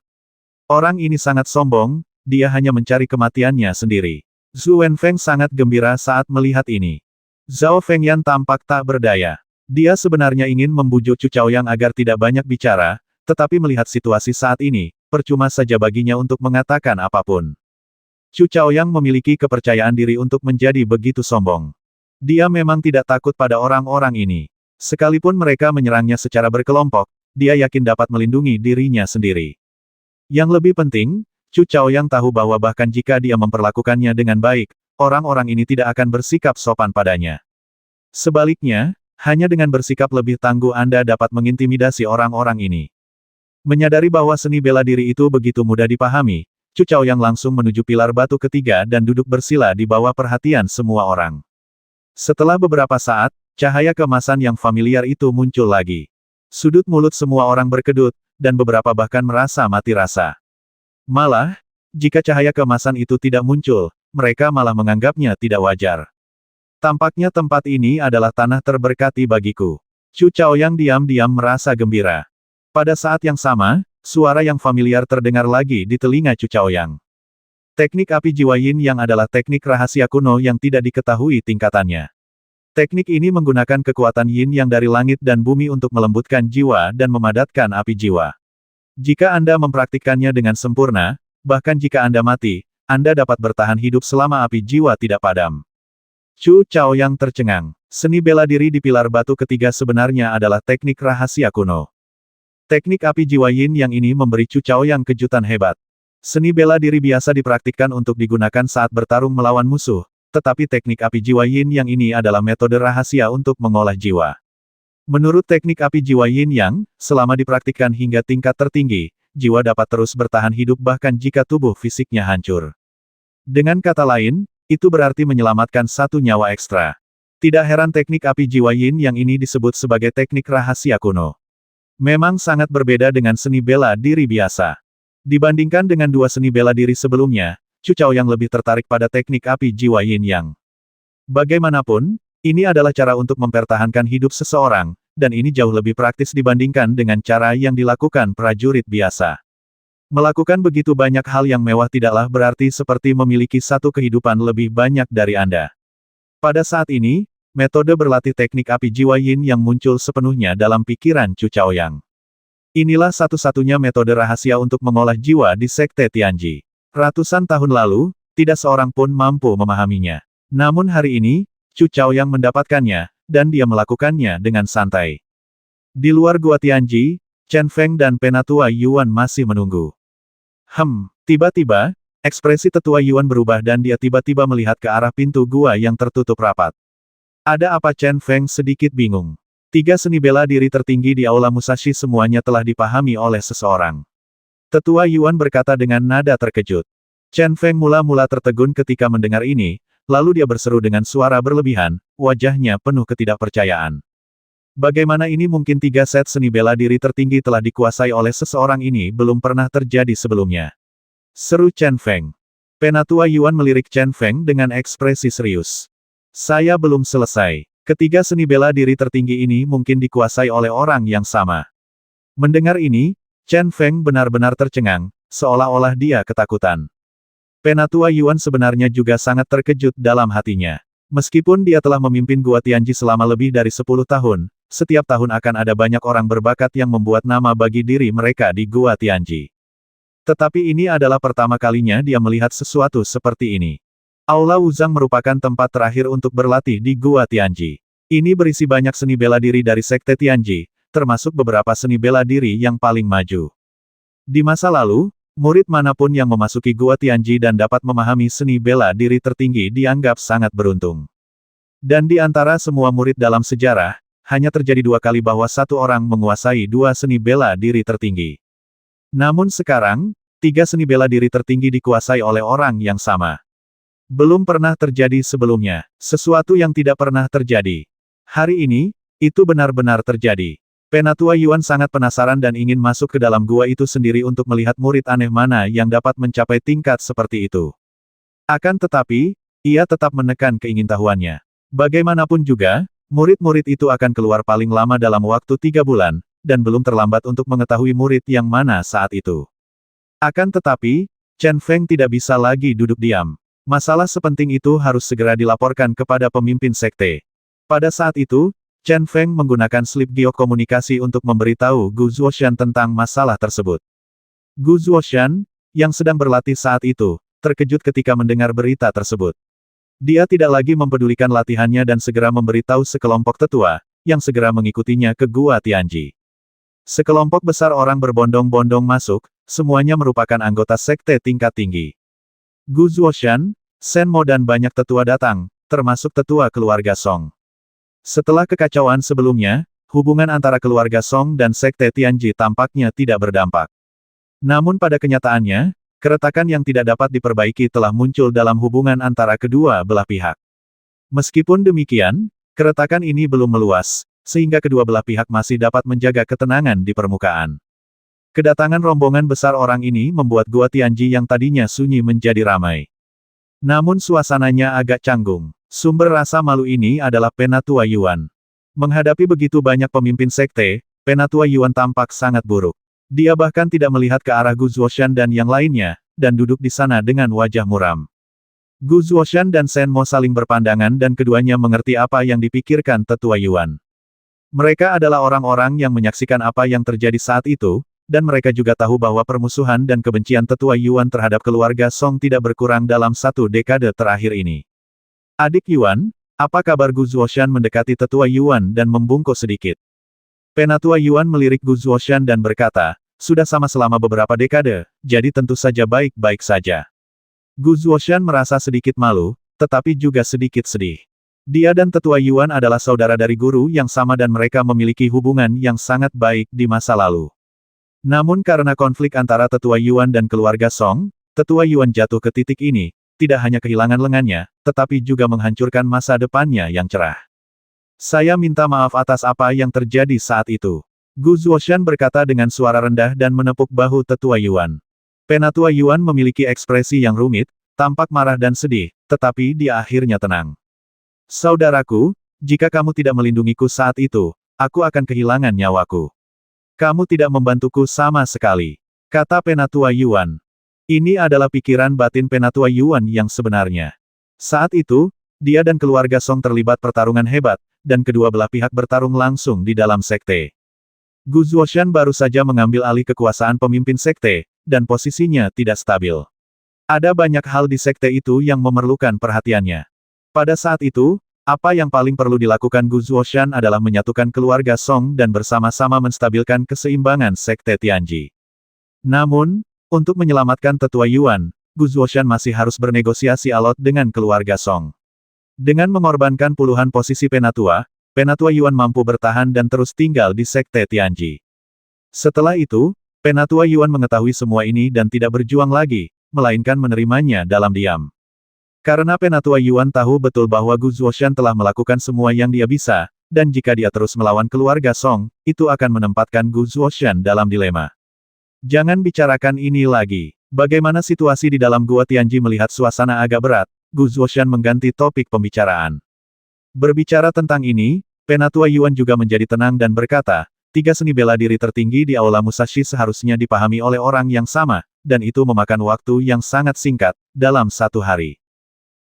Orang ini sangat sombong, dia hanya mencari kematiannya sendiri. Zhu Wenfeng sangat gembira saat melihat ini. Zhao Fengyan tampak tak berdaya. Dia sebenarnya ingin membujuk Chu Chaoyang agar tidak banyak bicara, tetapi melihat situasi saat ini, percuma saja baginya untuk mengatakan apapun. Chu Chaoyang memiliki kepercayaan diri untuk menjadi begitu sombong. Dia memang tidak takut pada orang-orang ini. Sekalipun mereka menyerangnya secara berkelompok, dia yakin dapat melindungi dirinya sendiri. Yang lebih penting, Chu Chaoyang tahu bahwa bahkan jika dia memperlakukannya dengan baik, orang-orang ini tidak akan bersikap sopan padanya. Sebaliknya, hanya dengan bersikap lebih tangguh Anda dapat mengintimidasi orang-orang ini. Menyadari bahwa seni bela diri itu begitu mudah dipahami, Chu Chaoyang langsung menuju pilar batu ketiga dan duduk bersila di bawah perhatian semua orang. Setelah beberapa saat, cahaya keemasan yang familiar itu muncul lagi. Sudut mulut semua orang berkedut, dan beberapa bahkan merasa mati rasa. Malah, jika cahaya keemasan itu tidak muncul, mereka malah menganggapnya tidak wajar. Tampaknya tempat ini adalah tanah terberkati bagiku. Chu Chaoyang diam-diam merasa gembira. Pada saat yang sama, suara yang familiar terdengar lagi di telinga Chu Chaoyang. Teknik api jiwa yin yang adalah teknik rahasia kuno yang tidak diketahui tingkatannya. Teknik ini menggunakan kekuatan yin yang dari langit dan bumi untuk melembutkan jiwa dan memadatkan api jiwa. Jika Anda mempraktikkannya dengan sempurna, bahkan jika Anda mati, Anda dapat bertahan hidup selama api jiwa tidak padam. Chu Chaoyang tercengang. Seni bela diri di pilar batu ketiga sebenarnya adalah teknik rahasia kuno. Teknik api jiwa yin yang ini memberi Chu Chaoyang kejutan hebat. Seni bela diri biasa dipraktikkan untuk digunakan saat bertarung melawan musuh, tetapi teknik api jiwa yin yang ini adalah metode rahasia untuk mengolah jiwa. Menurut teknik api jiwa yin yang, selama dipraktikkan hingga tingkat tertinggi, jiwa dapat terus bertahan hidup bahkan jika tubuh fisiknya hancur. Dengan kata lain, itu berarti menyelamatkan satu nyawa ekstra. Tidak heran teknik api jiwa yin yang ini disebut sebagai teknik rahasia kuno. Memang sangat berbeda dengan seni bela diri biasa. Dibandingkan dengan dua seni bela diri sebelumnya, Chu Chaoyang lebih tertarik pada teknik api jiwa yin yang. Bagaimanapun, ini adalah cara untuk mempertahankan hidup seseorang, dan ini jauh lebih praktis dibandingkan dengan cara yang dilakukan prajurit biasa. Melakukan begitu banyak hal yang mewah tidaklah berarti seperti memiliki satu kehidupan lebih banyak dari Anda. Pada saat ini, metode berlatih teknik api jiwa yin yang muncul sepenuhnya dalam pikiran Chu Chaoyang. Inilah satu-satunya metode rahasia untuk mengolah jiwa di Sekte Tianji. Ratusan tahun lalu, tidak seorang pun mampu memahaminya. Namun hari ini, Chu Chaoyang mendapatkannya, dan dia melakukannya dengan santai. Di luar gua Tianji, Chen Feng dan Penatua Yuan masih menunggu. Tiba-tiba, ekspresi tetua Yuan berubah dan dia tiba-tiba melihat ke arah pintu gua yang tertutup rapat. Ada apa? Chen Feng sedikit bingung. Tiga seni bela diri tertinggi di Aula Musashi semuanya telah dipahami oleh seseorang. Tetua Yuan berkata dengan nada terkejut. Chen Feng mula-mula tertegun ketika mendengar ini, lalu dia berseru dengan suara berlebihan, wajahnya penuh ketidakpercayaan. Bagaimana ini mungkin? Tiga set seni bela diri tertinggi telah dikuasai oleh seseorang ini belum pernah terjadi sebelumnya. Seru Chen Feng. Penatua Yuan melirik Chen Feng dengan ekspresi serius. Saya belum selesai. Ketiga seni bela diri tertinggi ini mungkin dikuasai oleh orang yang sama. Mendengar ini, Chen Feng benar-benar tercengang, seolah-olah dia ketakutan. Penatua Yuan sebenarnya juga sangat terkejut dalam hatinya. Meskipun dia telah memimpin Gua Tianji selama lebih dari 10 tahun, setiap tahun akan ada banyak orang berbakat yang membuat nama bagi diri mereka di Gua Tianji. Tetapi ini adalah pertama kalinya dia melihat sesuatu seperti ini. Aula Wuzang merupakan tempat terakhir untuk berlatih di Gua Tianji. Ini berisi banyak seni bela diri dari Sekte Tianji, termasuk beberapa seni bela diri yang paling maju. Di masa lalu, murid manapun yang memasuki Gua Tianji dan dapat memahami seni bela diri tertinggi dianggap sangat beruntung. Dan di antara semua murid dalam sejarah, hanya terjadi 2 kali bahwa satu orang menguasai 2 seni bela diri tertinggi. Namun sekarang, tiga seni bela diri tertinggi dikuasai oleh orang yang sama. Belum pernah terjadi sebelumnya. Sesuatu yang tidak pernah terjadi. Hari ini, itu benar-benar terjadi. Penatua Yuan sangat penasaran dan ingin masuk ke dalam gua itu sendiri untuk melihat murid aneh mana yang dapat mencapai tingkat seperti itu. Akan tetapi, ia tetap menekan keingintahuannya. Bagaimanapun juga, murid-murid itu akan keluar paling lama dalam waktu 3 bulan, dan belum terlambat untuk mengetahui murid yang mana saat itu. Akan tetapi, Chen Feng tidak bisa lagi duduk diam. Masalah sepenting itu harus segera dilaporkan kepada pemimpin sekte. Pada saat itu, Chen Feng menggunakan slip giok komunikasi untuk memberitahu Gu Zuoshan tentang masalah tersebut. Gu Zuoshan, yang sedang berlatih saat itu, terkejut ketika mendengar berita tersebut. Dia tidak lagi mempedulikan latihannya dan segera memberitahu sekelompok tetua, yang segera mengikutinya ke Gua Tianji. Sekelompok besar orang berbondong-bondong masuk, semuanya merupakan anggota sekte tingkat tinggi. Gu Zuoshan, Shen Mo dan banyak tetua datang, termasuk tetua keluarga Song. Setelah kekacauan sebelumnya, hubungan antara keluarga Song dan sekte Tianji tampaknya tidak berdampak. Namun pada kenyataannya, keretakan yang tidak dapat diperbaiki telah muncul dalam hubungan antara kedua belah pihak. Meskipun demikian, keretakan ini belum meluas, sehingga kedua belah pihak masih dapat menjaga ketenangan di permukaan. Kedatangan rombongan besar orang ini membuat Gua Tianji yang tadinya sunyi menjadi ramai. Namun suasananya agak canggung. Sumber rasa malu ini adalah Penatua Yuan. Menghadapi begitu banyak pemimpin sekte, Penatua Yuan tampak sangat buruk. Dia bahkan tidak melihat ke arah Gu Zuoshan dan yang lainnya, dan duduk di sana dengan wajah muram. Gu Zuoshan dan Shen Mo saling berpandangan dan keduanya mengerti apa yang dipikirkan tetua Yuan. Mereka adalah orang-orang yang menyaksikan apa yang terjadi saat itu, dan mereka juga tahu bahwa permusuhan dan kebencian tetua Yuan terhadap keluarga Song tidak berkurang dalam 1 dekade terakhir ini. Adik Yuan, apa kabar? Gu Zuoshan mendekati tetua Yuan dan membungkuk sedikit. Penatua Yuan melirik Gu Zuoshan dan berkata, sudah sama selama beberapa dekade, jadi tentu saja baik-baik saja. Gu Zuoshan merasa sedikit malu, tetapi juga sedikit sedih. Dia dan tetua Yuan adalah saudara dari guru yang sama dan mereka memiliki hubungan yang sangat baik di masa lalu. Namun karena konflik antara tetua Yuan dan keluarga Song, tetua Yuan jatuh ke titik ini, tidak hanya kehilangan lengannya, tetapi juga menghancurkan masa depannya yang cerah. Saya minta maaf atas apa yang terjadi saat itu. Gu Zuoshan berkata dengan suara rendah dan menepuk bahu tetua Yuan. Penatua Yuan memiliki ekspresi yang rumit, tampak marah dan sedih, tetapi dia akhirnya tenang. Saudaraku, jika kamu tidak melindungiku saat itu, aku akan kehilangan nyawaku. Kamu tidak membantuku sama sekali, kata Penatua Yuan. Ini adalah pikiran batin Penatua Yuan yang sebenarnya. Saat itu, dia dan keluarga Song terlibat pertarungan hebat, dan kedua belah pihak bertarung langsung di dalam sekte. Gu Zuoshan baru saja mengambil alih kekuasaan pemimpin sekte, dan posisinya tidak stabil. Ada banyak hal di sekte itu yang memerlukan perhatiannya. Pada saat itu, apa yang paling perlu dilakukan Gu Zuoshan adalah menyatukan keluarga Song dan bersama-sama menstabilkan keseimbangan sekte Tianji. Namun, untuk menyelamatkan tetua Yuan, Gu Zuoshan masih harus bernegosiasi alot dengan keluarga Song. Dengan mengorbankan puluhan posisi penatua, Penatua Yuan mampu bertahan dan terus tinggal di sekte Tianji. Setelah itu, Penatua Yuan mengetahui semua ini dan tidak berjuang lagi, melainkan menerimanya dalam diam. Karena Penatua Yuan tahu betul bahwa Gu Zuoshan telah melakukan semua yang dia bisa, dan jika dia terus melawan keluarga Song, itu akan menempatkan Gu Zuoshan dalam dilema. Jangan bicarakan ini lagi. Bagaimana situasi di dalam Gua Tianji? Melihat suasana agak berat, Gu Zuoshan mengganti topik pembicaraan. Berbicara tentang ini, Penatua Yuan juga menjadi tenang dan berkata, 3 seni bela diri tertinggi di Aula Musashi seharusnya dipahami oleh orang yang sama, dan itu memakan waktu yang sangat singkat, dalam 1 hari.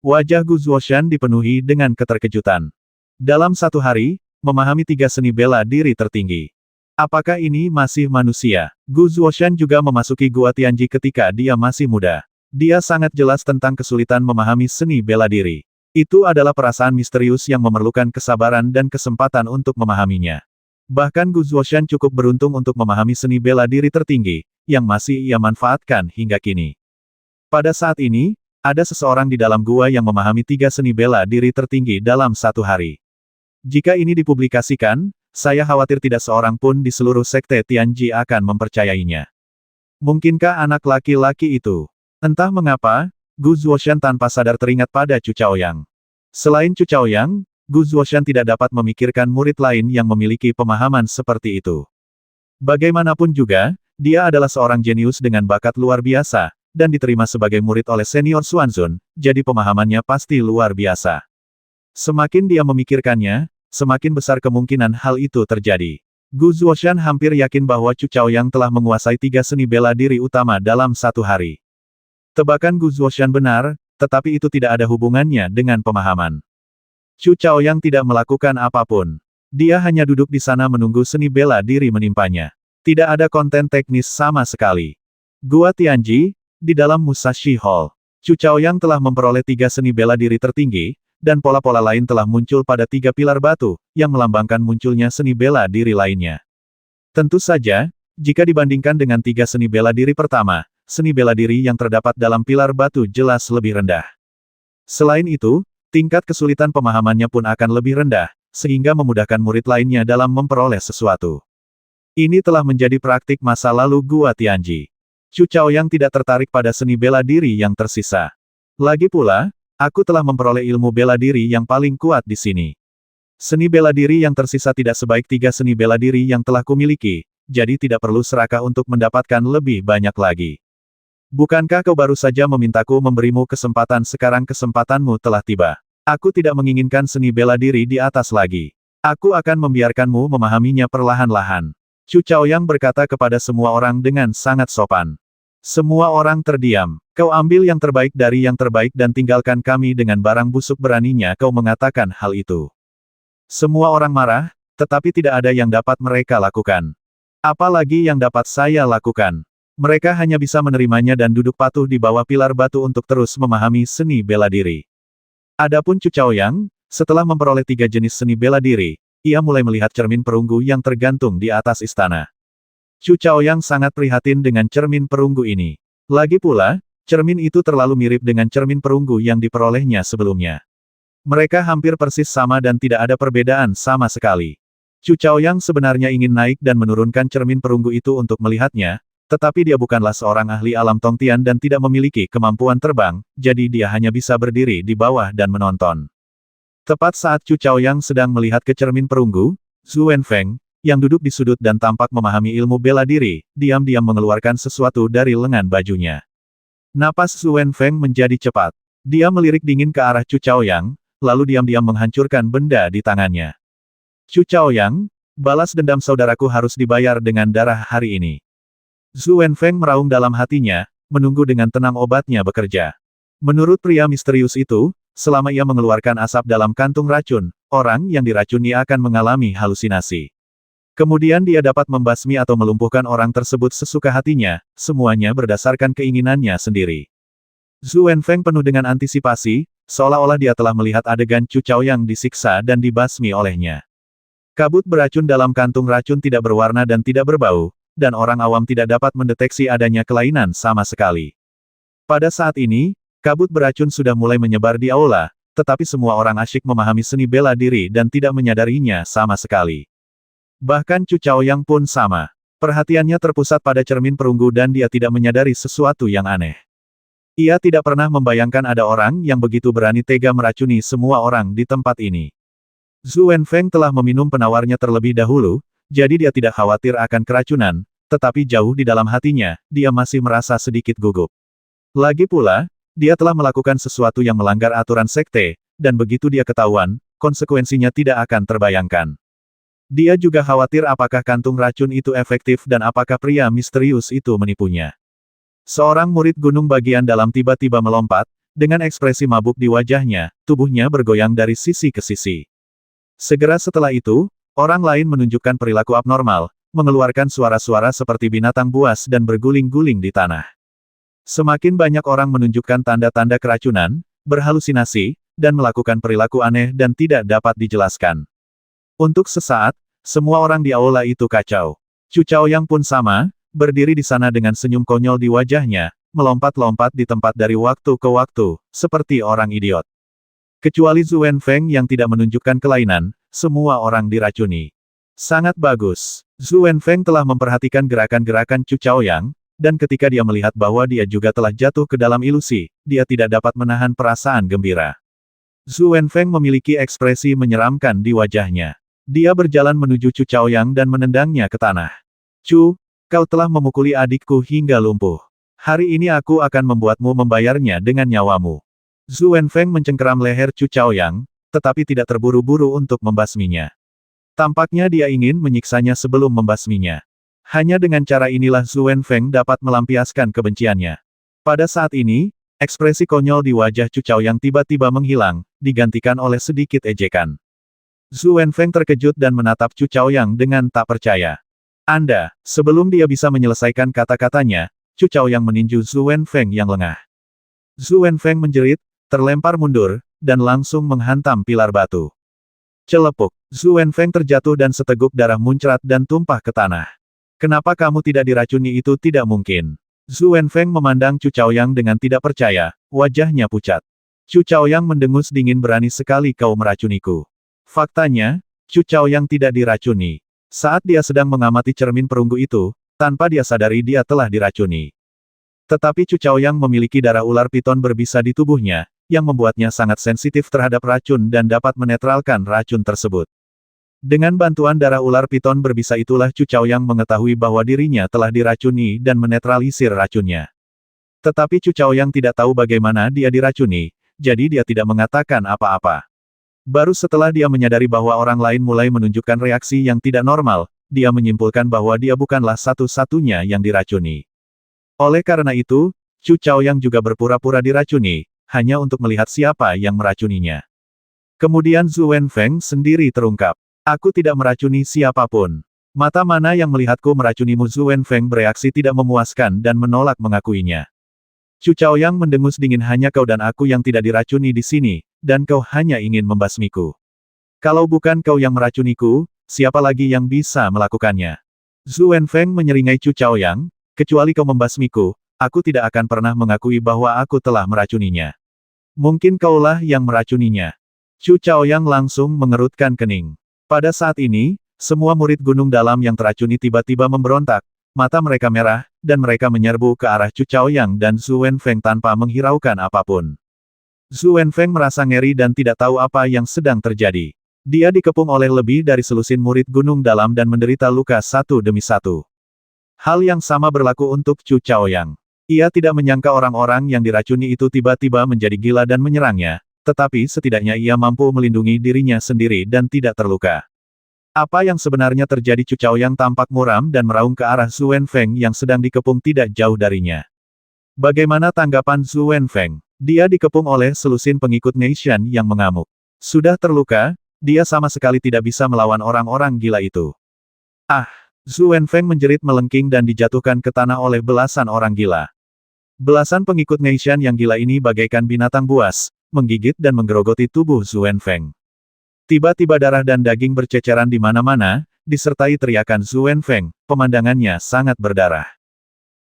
Wajah Gu Zuoshan dipenuhi dengan keterkejutan. Dalam 1 hari, memahami 3 seni bela diri tertinggi. Apakah ini masih manusia? Gu Zuoshan juga memasuki Gua Tianji ketika dia masih muda. Dia sangat jelas tentang kesulitan memahami seni bela diri. Itu adalah perasaan misterius yang memerlukan kesabaran dan kesempatan untuk memahaminya. Bahkan Gu Zuoshan cukup beruntung untuk memahami seni bela diri tertinggi, yang masih ia manfaatkan hingga kini. Pada saat ini, ada seseorang di dalam gua yang memahami 3 seni bela diri tertinggi dalam 1 hari. Jika ini dipublikasikan, saya khawatir tidak seorang pun di seluruh sekte Tianji akan mempercayainya. Mungkinkah anak laki-laki itu? Entah mengapa, Gu Zuoshan tanpa sadar teringat pada Chu Chaoyang. Selain Chu Chaoyang, Gu Zuoshan tidak dapat memikirkan murid lain yang memiliki pemahaman seperti itu. Bagaimanapun juga, dia adalah seorang jenius dengan bakat luar biasa, dan diterima sebagai murid oleh senior Xuanzun, jadi pemahamannya pasti luar biasa. Semakin dia memikirkannya, semakin besar kemungkinan hal itu terjadi. Gu Zuoshan hampir yakin bahwa Chu Chaoyang telah menguasai 3 seni bela diri utama dalam satu hari. Tebakan Gu Zuoshan benar, tetapi itu tidak ada hubungannya dengan pemahaman. Chu Chaoyang tidak melakukan apapun. Dia hanya duduk di sana menunggu seni bela diri menimpanya. Tidak ada konten teknis sama sekali. Gua Tianji, di dalam Musashi Hall. Chu Chaoyang telah memperoleh 3 seni bela diri tertinggi, dan pola-pola lain telah muncul pada 3 pilar batu, yang melambangkan munculnya seni bela diri lainnya. Tentu saja, jika dibandingkan dengan 3 seni bela diri pertama, seni bela diri yang terdapat dalam pilar batu jelas lebih rendah. Selain itu, tingkat kesulitan pemahamannya pun akan lebih rendah, sehingga memudahkan murid lainnya dalam memperoleh sesuatu. Ini telah menjadi praktik masa lalu Gua Tianji. Chu Chaoyang tidak tertarik pada seni bela diri yang tersisa. Lagi pula, aku telah memperoleh ilmu bela diri yang paling kuat di sini. Seni bela diri yang tersisa tidak sebaik 3 seni bela diri yang telah kumiliki, jadi tidak perlu serakah untuk mendapatkan lebih banyak lagi. Bukankah kau baru saja memintaku memberimu kesempatan, sekarang kesempatanmu telah tiba. Aku tidak menginginkan seni bela diri di atas lagi. Aku akan membiarkanmu memahaminya perlahan-lahan. Chu Chaoyang berkata kepada semua orang dengan sangat sopan. Semua orang terdiam. Kau ambil yang terbaik dari yang terbaik dan tinggalkan kami dengan barang busuk, beraninya kau mengatakan hal itu. Semua orang marah, tetapi tidak ada yang dapat mereka lakukan. Apalagi yang dapat saya lakukan. Mereka hanya bisa menerimanya dan duduk patuh di bawah pilar batu untuk terus memahami seni bela diri. Adapun Chu Chaoyang, setelah memperoleh 3 jenis seni bela diri, ia mulai melihat cermin perunggu yang tergantung di atas istana. Chu Chaoyang sangat prihatin dengan cermin perunggu ini. Lagi pula, cermin itu terlalu mirip dengan cermin perunggu yang diperolehnya sebelumnya. Mereka hampir persis sama dan tidak ada perbedaan sama sekali. Chu Chaoyang sebenarnya ingin naik dan menurunkan cermin perunggu itu untuk melihatnya, tetapi dia bukanlah seorang ahli alam Tongtian dan tidak memiliki kemampuan terbang, jadi dia hanya bisa berdiri di bawah dan menonton. Tepat saat Chu Chaoyang sedang melihat ke cermin perunggu, Zhu Wenfeng, yang duduk di sudut dan tampak memahami ilmu bela diri, diam-diam mengeluarkan sesuatu dari lengan bajunya. Napas Zhu Wenfeng menjadi cepat. Dia melirik dingin ke arah Chu Chaoyang, lalu diam-diam menghancurkan benda di tangannya. Chu Chaoyang, balas dendam saudaraku harus dibayar dengan darah hari ini. Zhu Wenfeng meraung dalam hatinya, menunggu dengan tenang obatnya bekerja. Menurut pria misterius itu, selama ia mengeluarkan asap dalam kantung racun, orang yang diracuni akan mengalami halusinasi. Kemudian dia dapat membasmi atau melumpuhkan orang tersebut sesuka hatinya, semuanya berdasarkan keinginannya sendiri. Zhu Wenfeng penuh dengan antisipasi, seolah-olah dia telah melihat adegan Chu Chaoyang disiksa dan dibasmi olehnya. Kabut beracun dalam kantung racun tidak berwarna dan tidak berbau, dan orang awam tidak dapat mendeteksi adanya kelainan sama sekali. Pada saat ini, kabut beracun sudah mulai menyebar di aula, tetapi semua orang asyik memahami seni bela diri dan tidak menyadarinya sama sekali. Bahkan Chu Chaoyang pun sama. Perhatiannya terpusat pada cermin perunggu dan dia tidak menyadari sesuatu yang aneh. Ia tidak pernah membayangkan ada orang yang begitu berani tega meracuni semua orang di tempat ini. Zhu Wenfeng telah meminum penawarnya terlebih dahulu, jadi dia tidak khawatir akan keracunan, tetapi jauh di dalam hatinya, dia masih merasa sedikit gugup. Lagi pula, dia telah melakukan sesuatu yang melanggar aturan sekte, dan begitu dia ketahuan, konsekuensinya tidak akan terbayangkan. Dia juga khawatir apakah kantung racun itu efektif dan apakah pria misterius itu menipunya. Seorang murid gunung bagian dalam tiba-tiba melompat, dengan ekspresi mabuk di wajahnya, tubuhnya bergoyang dari sisi ke sisi. Segera setelah itu, orang lain menunjukkan perilaku abnormal, mengeluarkan suara-suara seperti binatang buas dan berguling-guling di tanah. Semakin banyak orang menunjukkan tanda-tanda keracunan, berhalusinasi, dan melakukan perilaku aneh dan tidak dapat dijelaskan. Untuk sesaat, semua orang di aula itu kacau. Chu Chaoyang pun sama, berdiri di sana dengan senyum konyol di wajahnya, melompat-lompat di tempat dari waktu ke waktu, seperti orang idiot. Kecuali Zhu Wenfeng yang tidak menunjukkan kelainan, semua orang diracuni. Sangat bagus. Zhu Wenfeng telah memperhatikan gerakan-gerakan Chu Chaoyang, dan ketika dia melihat bahwa dia juga telah jatuh ke dalam ilusi, dia tidak dapat menahan perasaan gembira. Zhu Wenfeng memiliki ekspresi menyeramkan di wajahnya. Dia berjalan menuju Chu Chaoyang dan menendangnya ke tanah. Chu, kau telah memukuli adikku hingga lumpuh. Hari ini aku akan membuatmu membayarnya dengan nyawamu. Zhu Wenfeng mencengkeram leher Chu Chaoyang, tetapi tidak terburu-buru untuk membasminya. Tampaknya dia ingin menyiksanya sebelum membasminya. Hanya dengan cara inilah Zhu Wenfeng dapat melampiaskan kebenciannya. Pada saat ini, ekspresi konyol di wajah Chu Chaoyang tiba-tiba menghilang, digantikan oleh sedikit ejekan. Zhu Wenfeng terkejut dan menatap Chu Chaoyang dengan tak percaya. Anda, sebelum dia bisa menyelesaikan kata-katanya, Chu Chaoyang meninju Zhu Wenfeng yang lengah. Zhu Wenfeng menjerit, terlempar mundur, dan langsung menghantam pilar batu. Celepuk, Zhu Wenfeng terjatuh dan seteguk darah muncrat dan tumpah ke tanah. Kenapa kamu tidak diracuni? Itu tidak mungkin. Zhu Wenfeng memandang Chu Chaoyang dengan tidak percaya, wajahnya pucat. Chu Chaoyang mendengus dingin, berani sekali kau meracuniku. Faktanya, Chu Chaoyang tidak diracuni. Saat dia sedang mengamati cermin perunggu itu, tanpa dia sadari dia telah diracuni. Tetapi Chu Chaoyang memiliki darah ular piton berbisa di tubuhnya, yang membuatnya sangat sensitif terhadap racun dan dapat menetralkan racun tersebut. Dengan bantuan darah ular piton berbisa itulah Chu Chaoyang mengetahui bahwa dirinya telah diracuni dan menetralisir racunnya. Tetapi Chu Chaoyang tidak tahu bagaimana dia diracuni, jadi dia tidak mengatakan apa-apa. Baru setelah dia menyadari bahwa orang lain mulai menunjukkan reaksi yang tidak normal, dia menyimpulkan bahwa dia bukanlah satu-satunya yang diracuni. Oleh karena itu, Chu Chaoyang juga berpura-pura diracuni, hanya untuk melihat siapa yang meracuninya. Kemudian Zhu Wenfeng sendiri terungkap. Aku tidak meracuni siapapun. Mata mana yang melihatku meracunimu? Zhu Wenfeng bereaksi tidak memuaskan dan menolak mengakuinya. Chu Chaoyang mendengus dingin, hanya kau dan aku yang tidak diracuni di sini, dan kau hanya ingin membasmiku. Kalau bukan kau yang meracuniku, siapa lagi yang bisa melakukannya? Zhu Wenfeng menyeringai Chu Chaoyang, kecuali kau membasmiku, aku tidak akan pernah mengakui bahwa aku telah meracuninya. Mungkin kaulah yang meracuninya. Chu Chaoyang langsung mengerutkan kening. Pada saat ini, semua murid Gunung Dalam yang teracuni tiba-tiba memberontak, mata mereka merah, dan mereka menyerbu ke arah Chu Chaoyang dan Zhu Wenfeng tanpa menghiraukan apapun. Zhu Wenfeng merasa ngeri dan tidak tahu apa yang sedang terjadi. Dia dikepung oleh lebih dari selusin murid Gunung Dalam dan menderita luka satu demi satu. Hal yang sama berlaku untuk Chu Chaoyang. Ia tidak menyangka orang-orang yang diracuni itu tiba-tiba menjadi gila dan menyerangnya, tetapi setidaknya ia mampu melindungi dirinya sendiri dan tidak terluka. Apa yang sebenarnya terjadi? Chu Chaoyang tampak muram dan meraung ke arah Zhu Wenfeng yang sedang dikepung tidak jauh darinya. Bagaimana tanggapan Zhu Wenfeng? Dia dikepung oleh selusin pengikut Neishan yang mengamuk. Sudah terluka, dia sama sekali tidak bisa melawan orang-orang gila itu. Ah! Zhu Wenfeng menjerit melengking dan dijatuhkan ke tanah oleh belasan orang gila. Belasan pengikut Neishan yang gila ini bagaikan binatang buas, menggigit dan menggerogoti tubuh Zhu Wenfeng. Tiba-tiba darah dan daging berceceran di mana-mana, disertai teriakan Zhu Wenfeng, pemandangannya sangat berdarah.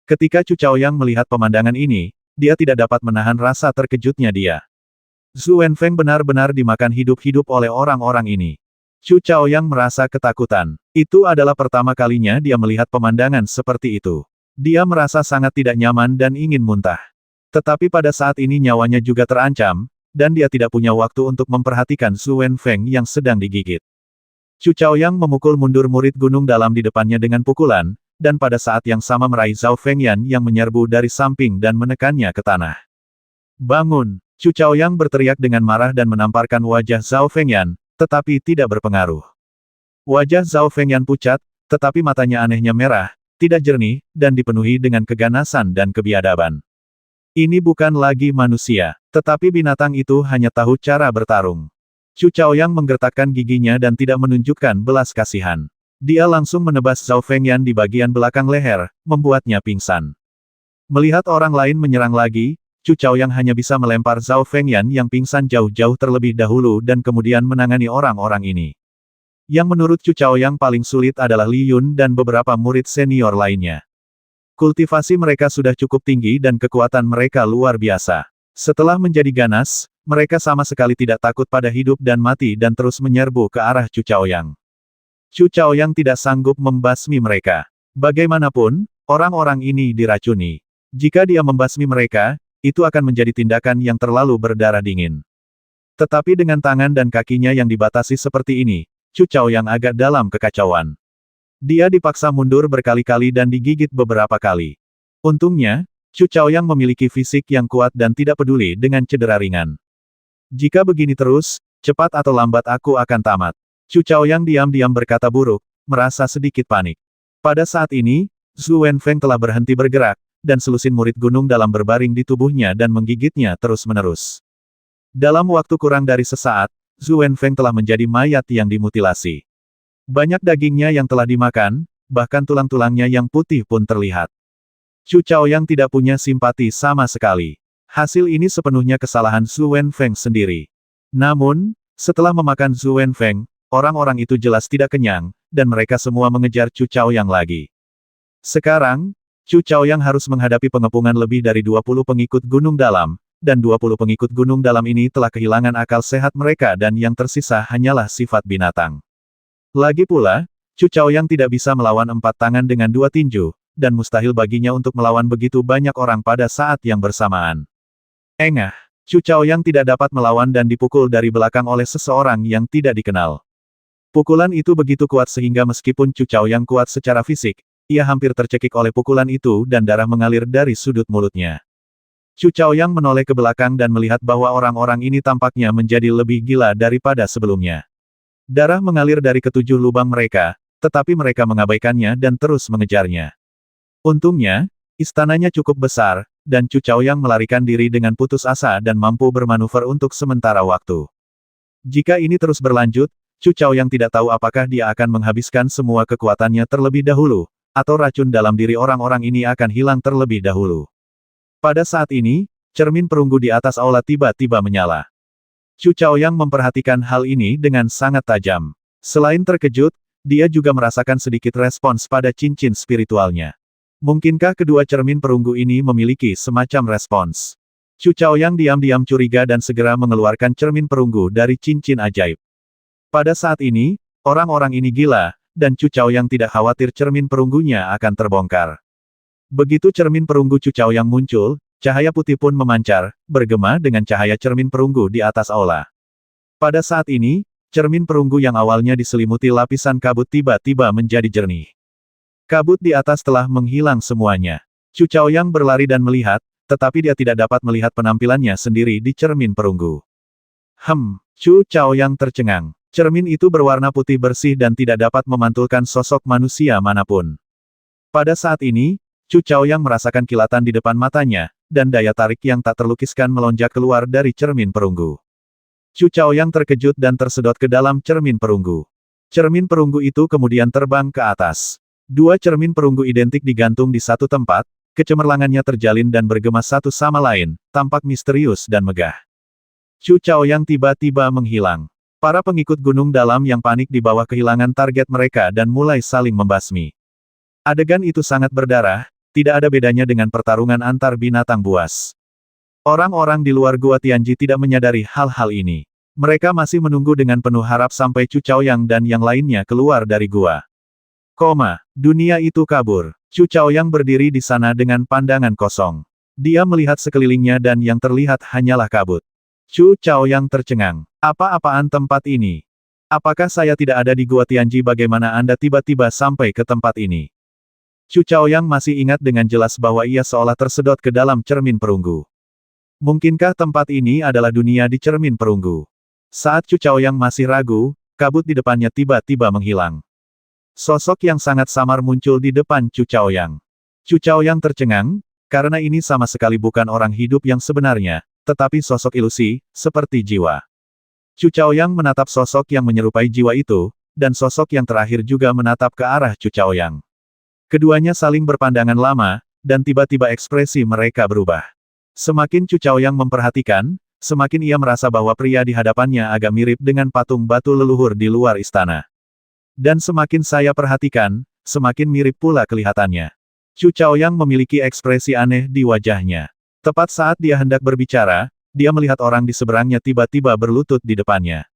Ketika Chu Chaoyang melihat pemandangan ini, dia tidak dapat menahan rasa terkejutnya dia. Zhu Wenfeng benar-benar dimakan hidup-hidup oleh orang-orang ini. Chu Chaoyang merasa ketakutan. Itu adalah pertama kalinya dia melihat pemandangan seperti itu. Dia merasa sangat tidak nyaman dan ingin muntah. Tetapi pada saat ini nyawanya juga terancam, dan dia tidak punya waktu untuk memperhatikan Zhu Wenfeng yang sedang digigit. Chu Chaoyang memukul mundur murid Gunung Dalam di depannya dengan pukulan, dan pada saat yang sama meraih Zhao Fengyan yang menyerbu dari samping dan menekannya ke tanah. Bangun! Chu Chaoyang berteriak dengan marah dan menamparkan wajah Zhao Fengyan, tetapi tidak berpengaruh. Wajah Zhao Fengyan pucat, tetapi matanya anehnya merah, tidak jernih, dan dipenuhi dengan keganasan dan kebiadaban. Ini bukan lagi manusia, tetapi binatang itu hanya tahu cara bertarung. Chu Chaoyang menggertakkan giginya dan tidak menunjukkan belas kasihan. Dia langsung menebas Zhao Fengyan di bagian belakang leher, membuatnya pingsan. Melihat orang lain menyerang lagi, Chu Chaoyang hanya bisa melempar Zhao Fengyan yang pingsan jauh-jauh terlebih dahulu dan kemudian menangani orang-orang ini. Yang menurut Chu Chaoyang paling sulit adalah Li Yun dan beberapa murid senior lainnya. Kultivasi mereka sudah cukup tinggi dan kekuatan mereka luar biasa. Setelah menjadi ganas, mereka sama sekali tidak takut pada hidup dan mati dan terus menyerbu ke arah Chu Chaoyang. Chu Chaoyang tidak sanggup membasmi mereka. Bagaimanapun, Orang-orang ini diracuni. Jika dia membasmi mereka, itu akan menjadi tindakan yang terlalu berdarah dingin. Tetapi dengan tangan dan kakinya yang dibatasi seperti ini, Chu Chaoyang agak dalam kekacauan. Dia dipaksa mundur berkali-kali dan digigit beberapa kali. Untungnya, Chu Chaoyang memiliki fisik yang kuat dan tidak peduli dengan cedera ringan. Jika begini terus, cepat atau lambat aku akan tamat. Chu Chaoyang diam-diam berkata buruk, merasa sedikit panik. Pada saat ini, Zhu Wenfeng telah berhenti bergerak, dan selusin murid gunung dalam berbaring di tubuhnya dan menggigitnya terus-menerus. Dalam waktu kurang dari sesaat, Zhu Wenfeng telah menjadi mayat yang dimutilasi. Banyak dagingnya yang telah dimakan, bahkan tulang-tulangnya yang putih pun terlihat. Chu Chaoyang tidak punya simpati sama sekali. Hasil ini sepenuhnya kesalahan Zhu Wenfeng sendiri. Namun, setelah memakan Zhu Wenfeng, orang-orang itu jelas tidak kenyang, dan mereka semua mengejar Chu Chaoyang lagi. Sekarang, Chu Chaoyang harus menghadapi pengepungan lebih dari 20 pengikut Gunung Dalam, dan 20 pengikut Gunung Dalam ini telah kehilangan akal sehat mereka dan yang tersisa hanyalah sifat binatang. Lagi pula, Chu Chaoyang tidak bisa melawan 4 tangan dengan 2 tinju, dan mustahil baginya untuk melawan begitu banyak orang pada saat yang bersamaan. Engah, Chu Chaoyang tidak dapat melawan dan dipukul dari belakang oleh seseorang yang tidak dikenal. Pukulan itu begitu kuat sehingga meskipun Chu Chaoyang kuat secara fisik, ia hampir tercekik oleh pukulan itu dan darah mengalir dari sudut mulutnya. Chu Chaoyang menoleh ke belakang dan melihat bahwa orang-orang ini tampaknya menjadi lebih gila daripada sebelumnya. Darah mengalir dari ketujuh lubang mereka, tetapi mereka mengabaikannya dan terus mengejarnya. Untungnya, istananya cukup besar, dan Chu Chaoyang melarikan diri dengan putus asa dan mampu bermanuver untuk sementara waktu. Jika ini terus berlanjut, Chu Chaoyang tidak tahu apakah dia akan menghabiskan semua kekuatannya terlebih dahulu, atau racun dalam diri orang-orang ini akan hilang terlebih dahulu. Pada saat ini, cermin perunggu di atas aula tiba-tiba menyala. Chu Chaoyang memperhatikan hal ini dengan sangat tajam. Selain terkejut, dia juga merasakan sedikit respons pada cincin spiritualnya. Mungkinkah kedua cermin perunggu ini memiliki semacam respons? Chu Chaoyang diam-diam curiga dan segera mengeluarkan cermin perunggu dari cincin ajaib. Pada saat ini, orang-orang ini gila, dan Chu Chaoyang tidak khawatir cermin perunggunya akan terbongkar. Begitu cermin perunggu Chu Chaoyang muncul, cahaya putih pun memancar, bergema dengan cahaya cermin perunggu di atas aula. Pada saat ini, cermin perunggu yang awalnya diselimuti lapisan kabut tiba-tiba menjadi jernih. Kabut di atas telah menghilang semuanya. Chu Chaoyang berlari dan melihat, tetapi dia tidak dapat melihat penampilannya sendiri di cermin perunggu. Chu Chaoyang tercengang. Cermin itu berwarna putih bersih dan tidak dapat memantulkan sosok manusia manapun. Pada saat ini, Chu Chaoyang merasakan kilatan di depan matanya, dan daya tarik yang tak terlukiskan melonjak keluar dari cermin perunggu. Chu Chaoyang terkejut dan tersedot ke dalam cermin perunggu. Cermin perunggu itu kemudian terbang ke atas. Dua cermin perunggu identik digantung di satu tempat, kecemerlangannya terjalin dan bergema satu sama lain, tampak misterius dan megah. Chu Chaoyang tiba-tiba menghilang. Para pengikut Gunung Dalam yang panik di bawah kehilangan target mereka dan mulai saling membasmi. Adegan itu sangat berdarah, tidak ada bedanya dengan pertarungan antar binatang buas. Orang-orang di luar Gua Tianji tidak menyadari hal-hal ini. Mereka masih menunggu dengan penuh harap sampai Chu Chaoyang dan yang lainnya keluar dari gua. Dunia itu kabur. Chu Chaoyang berdiri di sana dengan pandangan kosong. Dia melihat sekelilingnya dan yang terlihat hanyalah kabut. Chu Chaoyang tercengang. Apa-apaan tempat ini? Apakah saya tidak ada di Gua Tianji? Bagaimana Anda tiba-tiba sampai ke tempat ini? Chu Chaoyang masih ingat dengan jelas bahwa ia seolah tersedot ke dalam cermin perunggu. Mungkinkah tempat ini adalah dunia di cermin perunggu? Saat Chu Chaoyang masih ragu, kabut di depannya tiba-tiba menghilang. Sosok yang sangat samar muncul di depan Chu Chaoyang. Chu Chaoyang tercengang, karena ini sama sekali bukan orang hidup yang sebenarnya, tetapi sosok ilusi, seperti jiwa. Chu Chaoyang menatap sosok yang menyerupai jiwa itu, dan sosok yang terakhir juga menatap ke arah Chu Chaoyang. Keduanya saling berpandangan lama, dan tiba-tiba ekspresi mereka berubah. Semakin Chu Chaoyang memperhatikan, semakin ia merasa bahwa pria di hadapannya agak mirip dengan patung batu leluhur di luar istana. Dan semakin saya perhatikan, semakin mirip pula kelihatannya. Chu Chaoyang memiliki ekspresi aneh di wajahnya. Tepat saat dia hendak berbicara, dia melihat orang di seberangnya tiba-tiba berlutut di depannya.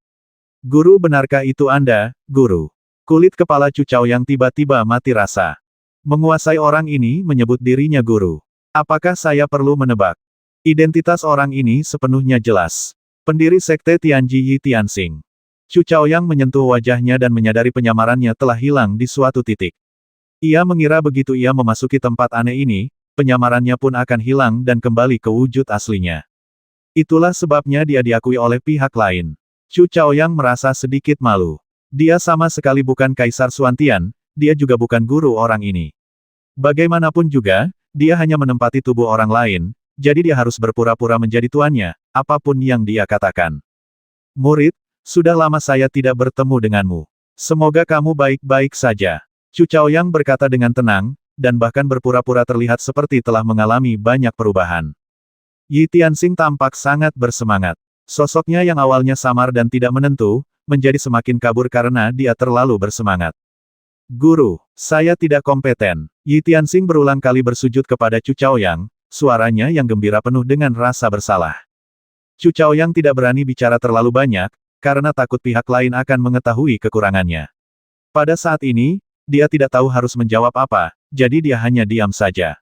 Guru, benarkah itu Anda, Guru? Kulit kepala Chu Chaoyang tiba-tiba mati rasa. Menguasai orang ini menyebut dirinya guru. Apakah saya perlu menebak? Identitas orang ini sepenuhnya jelas. Pendiri Sekte Tianji Yi Tianxing. Chu Chaoyang menyentuh wajahnya dan menyadari penyamarannya telah hilang di suatu titik. Ia mengira begitu ia memasuki tempat aneh ini, penyamarannya pun akan hilang dan kembali ke wujud aslinya. Itulah sebabnya dia diakui oleh pihak lain. Chu Chaoyang merasa sedikit malu. Dia sama sekali bukan Kaisar Xuantian, dia juga bukan guru orang ini. Bagaimanapun juga, dia hanya menempati tubuh orang lain, jadi dia harus berpura-pura menjadi tuannya, apapun yang dia katakan. Murid, sudah lama saya tidak bertemu denganmu. Semoga kamu baik-baik saja. Chu Chaoyang berkata dengan tenang, dan bahkan berpura-pura terlihat seperti telah mengalami banyak perubahan. Yi Tianxing tampak sangat bersemangat. Sosoknya yang awalnya samar dan tidak menentu, menjadi semakin kabur karena dia terlalu bersemangat. Guru, saya tidak kompeten. Yi Tianxing berulang kali bersujud kepada Chu Chaoyang, suaranya yang gembira penuh dengan rasa bersalah. Chu Chaoyang tidak berani bicara terlalu banyak, karena takut pihak lain akan mengetahui kekurangannya. Pada saat ini, dia tidak tahu harus menjawab apa, jadi dia hanya diam saja.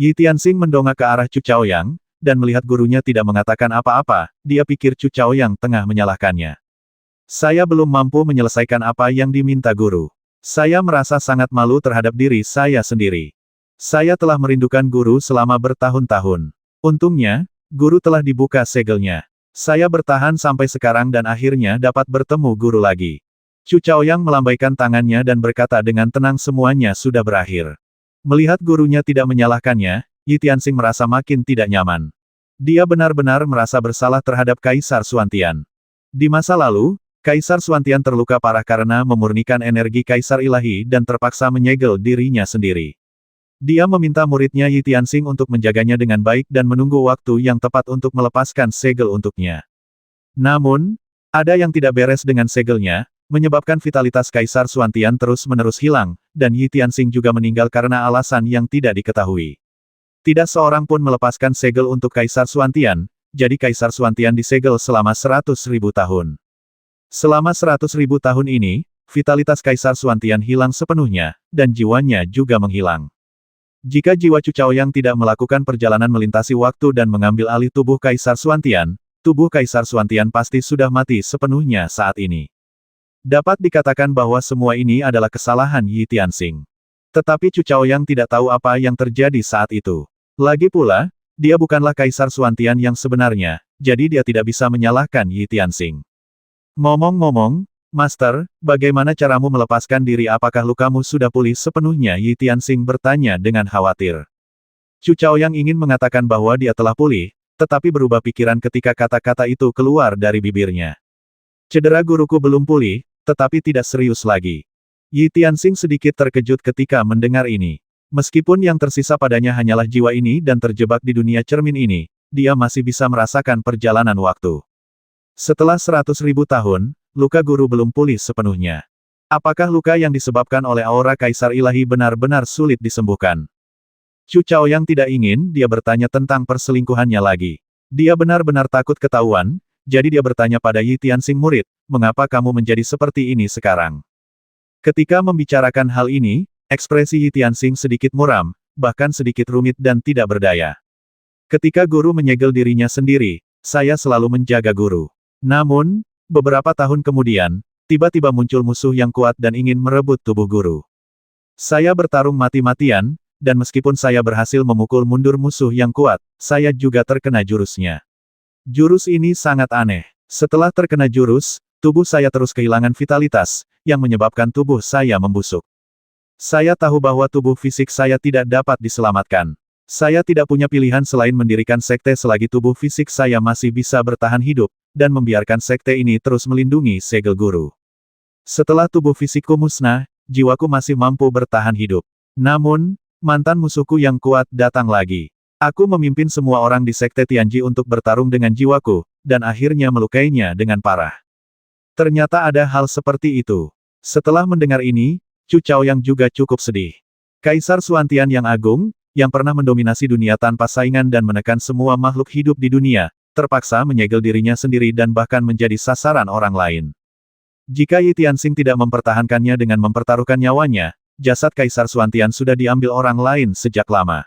Yi Tianxing mendongak ke arah Chu Chaoyang, dan melihat gurunya tidak mengatakan apa-apa, dia pikir Chu Chaoyang tengah menyalahkannya. Saya belum mampu menyelesaikan apa yang diminta guru. Saya merasa sangat malu terhadap diri saya sendiri. Saya telah merindukan guru selama bertahun-tahun. Untungnya, guru telah dibuka segelnya. Saya bertahan sampai sekarang dan akhirnya dapat bertemu guru lagi. Chu Chaoyang melambaikan tangannya dan berkata dengan tenang semuanya sudah berakhir. Melihat gurunya tidak menyalahkannya, Yi Tianxing merasa makin tidak nyaman. Dia benar-benar merasa bersalah terhadap Kaisar Xuantian. Di masa lalu, Kaisar Xuantian terluka parah karena memurnikan energi Kaisar Ilahi dan terpaksa menyegel dirinya sendiri. Dia meminta muridnya Yi Tianxing untuk menjaganya dengan baik dan menunggu waktu yang tepat untuk melepaskan segel untuknya. Namun, ada yang tidak beres dengan segelnya, menyebabkan vitalitas Kaisar Xuantian terus-menerus hilang, dan Yi Tianxing juga meninggal karena alasan yang tidak diketahui. Tidak seorang pun melepaskan segel untuk Kaisar Xuantian, jadi Kaisar Xuantian disegel selama 100.000 tahun. Selama 100.000 tahun ini, vitalitas Kaisar Xuantian hilang sepenuhnya, dan jiwanya juga menghilang. Jika jiwa Chu Chaoyang tidak melakukan perjalanan melintasi waktu dan mengambil alih tubuh Kaisar Xuantian, tubuh Kaisar Xuantian pasti sudah mati sepenuhnya saat ini. Dapat dikatakan bahwa semua ini adalah kesalahan Yi Tianxing. Tetapi Chu Chaoyang tidak tahu apa yang terjadi saat itu. Lagi pula, dia bukanlah Kaisar Xuantian yang sebenarnya, jadi dia tidak bisa menyalahkan Yi Tianxing. Ngomong-ngomong, Master, bagaimana caramu melepaskan diri? Apakah lukamu sudah pulih sepenuhnya? Yi Tianxing bertanya dengan khawatir. Chu Chaoyang ingin mengatakan bahwa dia telah pulih, tetapi berubah pikiran ketika kata-kata itu keluar dari bibirnya. Cedera guruku belum pulih, tetapi tidak serius lagi. Yi Tianxing sedikit terkejut ketika mendengar ini. Meskipun yang tersisa padanya hanyalah jiwa ini dan terjebak di dunia cermin ini, dia masih bisa merasakan perjalanan waktu. Setelah 100.000 tahun, luka guru belum pulih sepenuhnya. Apakah luka yang disebabkan oleh aura Kaisar Ilahi benar-benar sulit disembuhkan? Chu Chaoyang tidak ingin dia bertanya tentang perselingkuhannya lagi. Dia benar-benar takut ketahuan, jadi dia bertanya pada Yi Tianxing murid, mengapa kamu menjadi seperti ini sekarang? Ketika membicarakan hal ini, ekspresi Yi Tianxing sedikit muram, bahkan sedikit rumit dan tidak berdaya. Ketika guru menyegel dirinya sendiri, saya selalu menjaga guru. Namun, beberapa tahun kemudian, tiba-tiba muncul musuh yang kuat dan ingin merebut tubuh guru. Saya bertarung mati-matian, dan meskipun saya berhasil memukul mundur musuh yang kuat, saya juga terkena jurusnya. Jurus ini sangat aneh. Setelah terkena jurus, tubuh saya terus kehilangan vitalitas, yang menyebabkan tubuh saya membusuk. Saya tahu bahwa tubuh fisik saya tidak dapat diselamatkan. Saya tidak punya pilihan selain mendirikan sekte selagi tubuh fisik saya masih bisa bertahan hidup, dan membiarkan sekte ini terus melindungi segel guru. Setelah tubuh fisikku musnah, jiwaku masih mampu bertahan hidup. Namun, mantan musuhku yang kuat datang lagi. Aku memimpin semua orang di sekte Tianji untuk bertarung dengan jiwaku, dan akhirnya melukainya dengan parah. Ternyata ada hal seperti itu. Setelah mendengar ini, Chu Chaoyang juga cukup sedih. Kaisar Xuantian yang agung, yang pernah mendominasi dunia tanpa saingan dan menekan semua makhluk hidup di dunia, terpaksa menyegel dirinya sendiri dan bahkan menjadi sasaran orang lain. Jika Yi Tianxing tidak mempertahankannya dengan mempertaruhkan nyawanya, jasad Kaisar Xuantian sudah diambil orang lain sejak lama.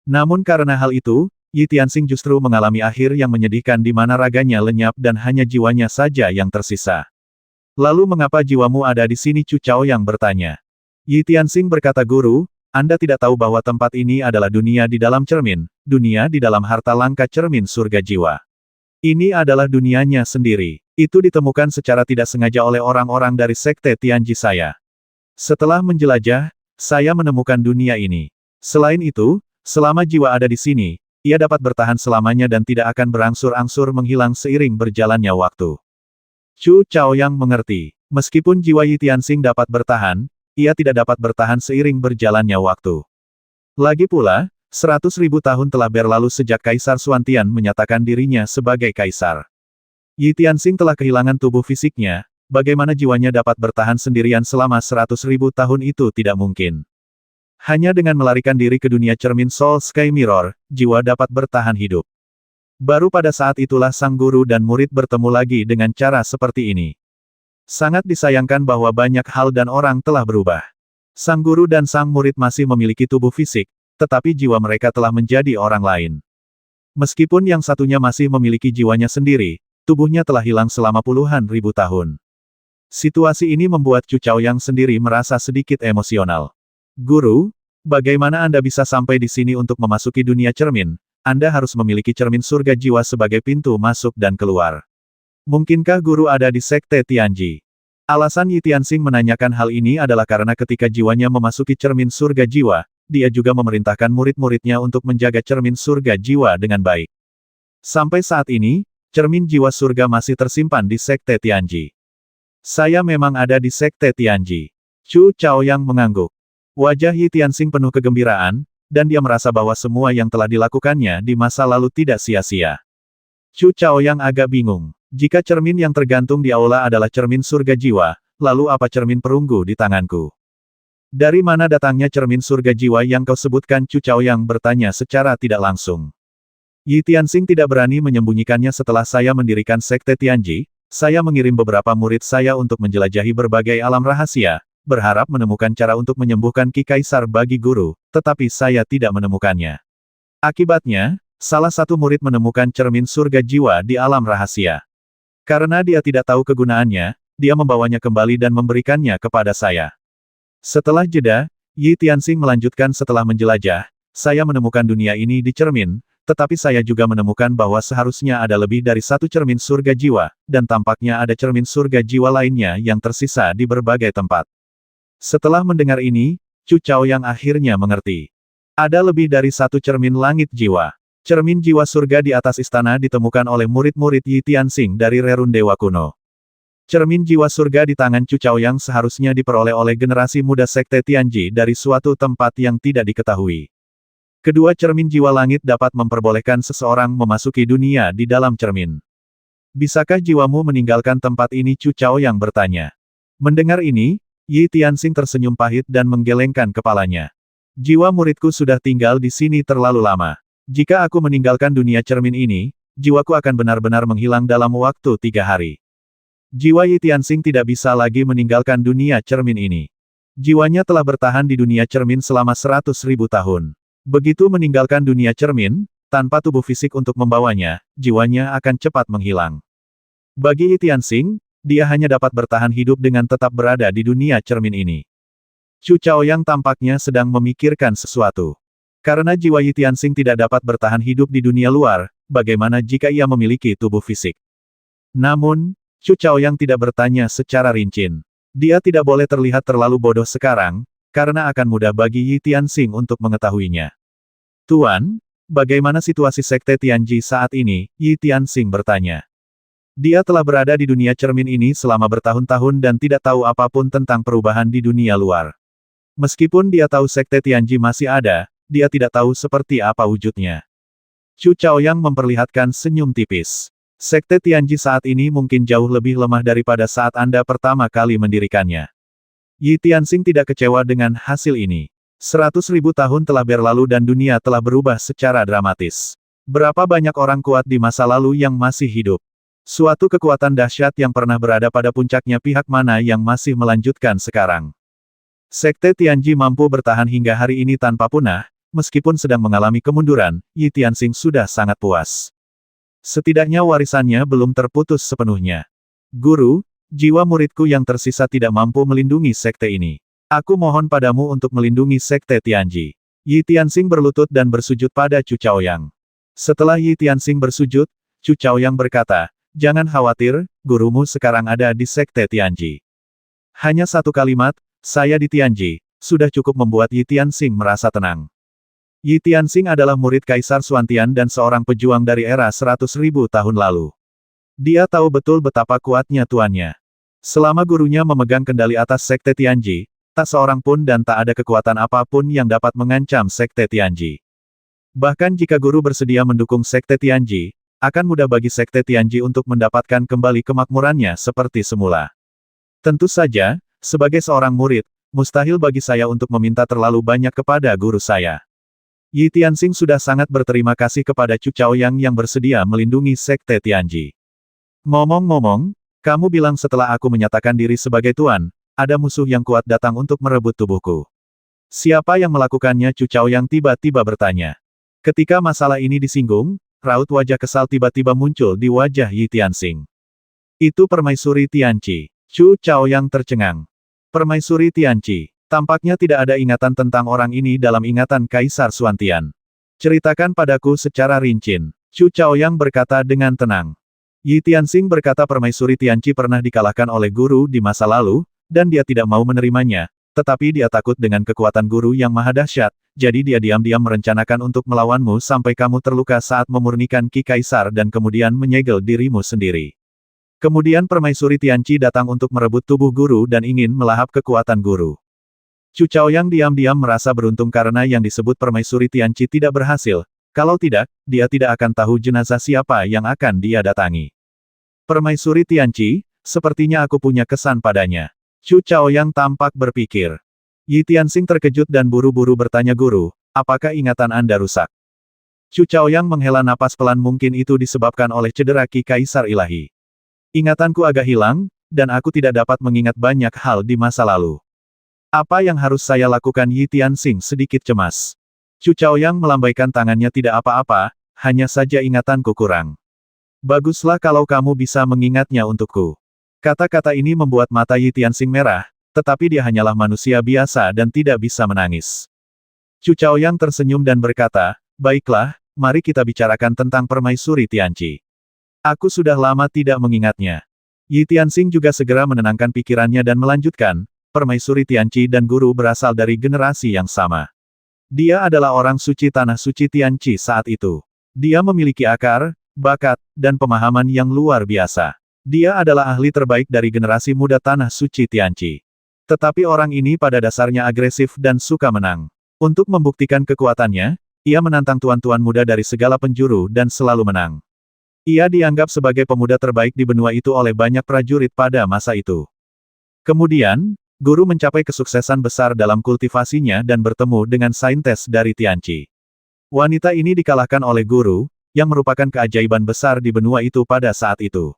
Namun karena hal itu, Yi Tianxing justru mengalami akhir yang menyedihkan di mana raganya lenyap dan hanya jiwanya saja yang tersisa. Lalu mengapa jiwamu ada di sini? Chu Chaoyang bertanya. Yi Tianxing berkata, Guru, Anda tidak tahu bahwa tempat ini adalah dunia di dalam cermin, dunia di dalam harta langka cermin surga jiwa. Ini adalah dunianya sendiri. Itu ditemukan secara tidak sengaja oleh orang-orang dari sekte Tianji saya. Setelah menjelajah, saya menemukan dunia ini. Selain itu, selama jiwa ada di sini, ia dapat bertahan selamanya dan tidak akan berangsur-angsur menghilang seiring berjalannya waktu. Chu Chaoyang mengerti. Meskipun jiwa Yi Tianxing dapat bertahan, ia tidak dapat bertahan seiring berjalannya waktu. Lagi pula, 100.000 tahun telah berlalu sejak Kaisar Xuantian menyatakan dirinya sebagai kaisar. Yi Tianxing telah kehilangan tubuh fisiknya, bagaimana jiwanya dapat bertahan sendirian selama 100.000 tahun itu tidak mungkin. Hanya dengan melarikan diri ke dunia cermin Soul Sky Mirror, jiwa dapat bertahan hidup. Baru pada saat itulah sang guru dan murid bertemu lagi dengan cara seperti ini. Sangat disayangkan bahwa banyak hal dan orang telah berubah. Sang guru dan sang murid masih memiliki tubuh fisik, tetapi jiwa mereka telah menjadi orang lain. Meskipun yang satunya masih memiliki jiwanya sendiri, tubuhnya telah hilang selama puluhan ribu tahun. Situasi ini membuat Chu Chaoyang sendiri merasa sedikit emosional. Guru, bagaimana Anda bisa sampai di sini untuk memasuki dunia cermin? Anda harus memiliki cermin surga jiwa sebagai pintu masuk dan keluar. Mungkinkah guru ada di sekte Tianji? Alasan Yi Tianxing menanyakan hal ini adalah karena ketika jiwanya memasuki cermin surga jiwa, dia juga memerintahkan murid-muridnya untuk menjaga cermin surga jiwa dengan baik. Sampai saat ini, cermin jiwa surga masih tersimpan di sekte Tianji. Saya memang ada di sekte Tianji. Chu Chaoyang mengangguk. Wajah Yi Tianxing penuh kegembiraan, dan dia merasa bahwa semua yang telah dilakukannya di masa lalu tidak sia-sia. Chu Chaoyang agak bingung. Jika cermin yang tergantung di aula adalah cermin surga jiwa, lalu apa cermin perunggu di tanganku? Dari mana datangnya cermin surga jiwa yang kau sebutkan? Chu Chaoyang bertanya secara tidak langsung. Yi Tianxing tidak berani menyembunyikannya. Setelah saya mendirikan sekte Tianji, saya mengirim beberapa murid saya untuk menjelajahi berbagai alam rahasia, berharap menemukan cara untuk menyembuhkan Ki Kaisar bagi guru, tetapi saya tidak menemukannya. Akibatnya, salah satu murid menemukan cermin surga jiwa di alam rahasia. Karena dia tidak tahu kegunaannya, dia membawanya kembali dan memberikannya kepada saya. Setelah jeda, Yi Tianxing melanjutkan setelah menjelajah, saya menemukan dunia ini di cermin, tetapi saya juga menemukan bahwa seharusnya ada lebih dari satu cermin surga jiwa, dan tampaknya ada cermin surga jiwa lainnya yang tersisa di berbagai tempat. Setelah mendengar ini, Chu Chaoyang akhirnya mengerti. Ada lebih dari satu cermin langit jiwa. Cermin jiwa surga di atas istana ditemukan oleh murid-murid Yi Tianxing dari Rerun Dewa Kuno. Cermin jiwa surga di tangan Chu Chaoyang seharusnya diperoleh oleh generasi muda sekte Tianji dari suatu tempat yang tidak diketahui. Kedua cermin jiwa langit dapat memperbolehkan seseorang memasuki dunia di dalam cermin. Bisakah jiwamu meninggalkan tempat ini? Chu Chaoyang bertanya. Mendengar ini, Yi Tianxing tersenyum pahit dan menggelengkan kepalanya. Jiwa muridku sudah tinggal di sini terlalu lama. Jika aku meninggalkan dunia cermin ini, jiwaku akan benar-benar menghilang dalam waktu 3 hari. Jiwa Yi Tianxing tidak bisa lagi meninggalkan dunia cermin ini. Jiwanya telah bertahan di dunia cermin selama 100.000 tahun. Begitu meninggalkan dunia cermin, tanpa tubuh fisik untuk membawanya, jiwanya akan cepat menghilang. Bagi Yi Tianxing, dia hanya dapat bertahan hidup dengan tetap berada di dunia cermin ini. Chu Chaoyang tampaknya sedang memikirkan sesuatu. Karena jiwa Yi Tianxing tidak dapat bertahan hidup di dunia luar, bagaimana jika ia memiliki tubuh fisik? Namun, Chu Chaoyang tidak bertanya secara rinci. Dia tidak boleh terlihat terlalu bodoh sekarang, karena akan mudah bagi Yi Tianxing untuk mengetahuinya. Tuan, bagaimana situasi sekte Tianji saat ini? Yi Tianxing bertanya. Dia telah berada di dunia cermin ini selama bertahun-tahun dan tidak tahu apapun tentang perubahan di dunia luar. Meskipun dia tahu sekte Tianji masih ada, dia tidak tahu seperti apa wujudnya. Chu Chaoyang memperlihatkan senyum tipis. Sekte Tianji saat ini mungkin jauh lebih lemah daripada saat Anda pertama kali mendirikannya. Yi Tianxing tidak kecewa dengan hasil ini. 100.000 tahun telah berlalu dan dunia telah berubah secara dramatis. Berapa banyak orang kuat di masa lalu yang masih hidup? Suatu kekuatan dahsyat yang pernah berada pada puncaknya, pihak mana yang masih melanjutkan sekarang? Sekte Tianji mampu bertahan hingga hari ini tanpa punah, meskipun sedang mengalami kemunduran, Yi Tianxing sudah sangat puas. Setidaknya warisannya belum terputus sepenuhnya. Guru, jiwa muridku yang tersisa tidak mampu melindungi sekte ini. Aku mohon padamu untuk melindungi sekte Tianji. Yi Tianxing berlutut dan bersujud pada Chu Chaoyang. Setelah Yi Tianxing bersujud, Chu Chaoyang berkata, "Jangan khawatir, gurumu sekarang ada di sekte Tianji." Hanya satu kalimat, "Saya di Tianji," sudah cukup membuat Yi Tianxing merasa tenang. Yi Tianxing adalah murid Kaisar Xuantian dan seorang pejuang dari era 100.000 tahun lalu. Dia tahu betul betapa kuatnya tuannya. Selama gurunya memegang kendali atas sekte Tianji, tak seorang pun dan tak ada kekuatan apapun yang dapat mengancam sekte Tianji. Bahkan jika guru bersedia mendukung sekte Tianji, akan mudah bagi sekte Tianji untuk mendapatkan kembali kemakmurannya seperti semula. Tentu saja, sebagai seorang murid, mustahil bagi saya untuk meminta terlalu banyak kepada guru saya. Yi Tianxing sudah sangat berterima kasih kepada Chu Chaoyang yang bersedia melindungi sekte Tianji. Ngomong-ngomong, kamu bilang setelah aku menyatakan diri sebagai tuan, ada musuh yang kuat datang untuk merebut tubuhku. Siapa yang melakukannya? Chu Chaoyang tiba-tiba bertanya. Ketika masalah ini disinggung, raut wajah kesal tiba-tiba muncul di wajah Yi Tianxing. Itu Permaisuri Tianqi. Chu Chaoyang tercengang. Permaisuri Tianqi. Tampaknya tidak ada ingatan tentang orang ini dalam ingatan Kaisar Xuantian. Ceritakan padaku secara rinci. Chu Chaoyang berkata dengan tenang. Yi Tianxing berkata Permaisuri Tianqi pernah dikalahkan oleh guru di masa lalu, dan dia tidak mau menerimanya, tetapi dia takut dengan kekuatan guru yang maha dahsyat, jadi dia diam-diam merencanakan untuk melawanmu sampai kamu terluka saat memurnikan Ki Kaisar dan kemudian menyegel dirimu sendiri. Kemudian Permaisuri Tianqi datang untuk merebut tubuh guru dan ingin melahap kekuatan guru. Chu Chaoyang diam-diam merasa beruntung karena yang disebut Permaisuri Tianqi tidak berhasil, kalau tidak, dia tidak akan tahu jenazah siapa yang akan dia datangi. Permaisuri Tianqi, sepertinya aku punya kesan padanya. Chu Chaoyang tampak berpikir. Yi Tianxing terkejut dan buru-buru bertanya guru, apakah ingatan Anda rusak? Chu Chaoyang menghela napas pelan mungkin itu disebabkan oleh cedera Ki Kaisar Ilahi. Ingatanku agak hilang, dan aku tidak dapat mengingat banyak hal di masa lalu. Apa yang harus saya lakukan? Yi Tianxing sedikit cemas. Chu Chaoyang melambaikan tangannya tidak apa-apa, hanya saja ingatanku kurang. Baguslah kalau kamu bisa mengingatnya untukku. Kata-kata ini membuat mata Yi Tianxing merah, tetapi dia hanyalah manusia biasa dan tidak bisa menangis. Chu Chaoyang tersenyum dan berkata, baiklah, mari kita bicarakan tentang Permaisuri Tianqi. Aku sudah lama tidak mengingatnya. Yi Tianxing juga segera menenangkan pikirannya dan melanjutkan, Permaisuri Tianqi dan guru berasal dari generasi yang sama. Dia adalah orang suci tanah suci Tianqi saat itu. Dia memiliki akar, bakat, dan pemahaman yang luar biasa. Dia adalah ahli terbaik dari generasi muda tanah suci Tianqi. Tetapi orang ini pada dasarnya agresif dan suka menang. Untuk membuktikan kekuatannya, ia menantang tuan-tuan muda dari segala penjuru dan selalu menang. Ia dianggap sebagai pemuda terbaik di benua itu oleh banyak prajurit pada masa itu. Kemudian, guru mencapai kesuksesan besar dalam kultivasinya dan bertemu dengan saintes dari Tianqi. Wanita ini dikalahkan oleh guru, yang merupakan keajaiban besar di benua itu pada saat itu.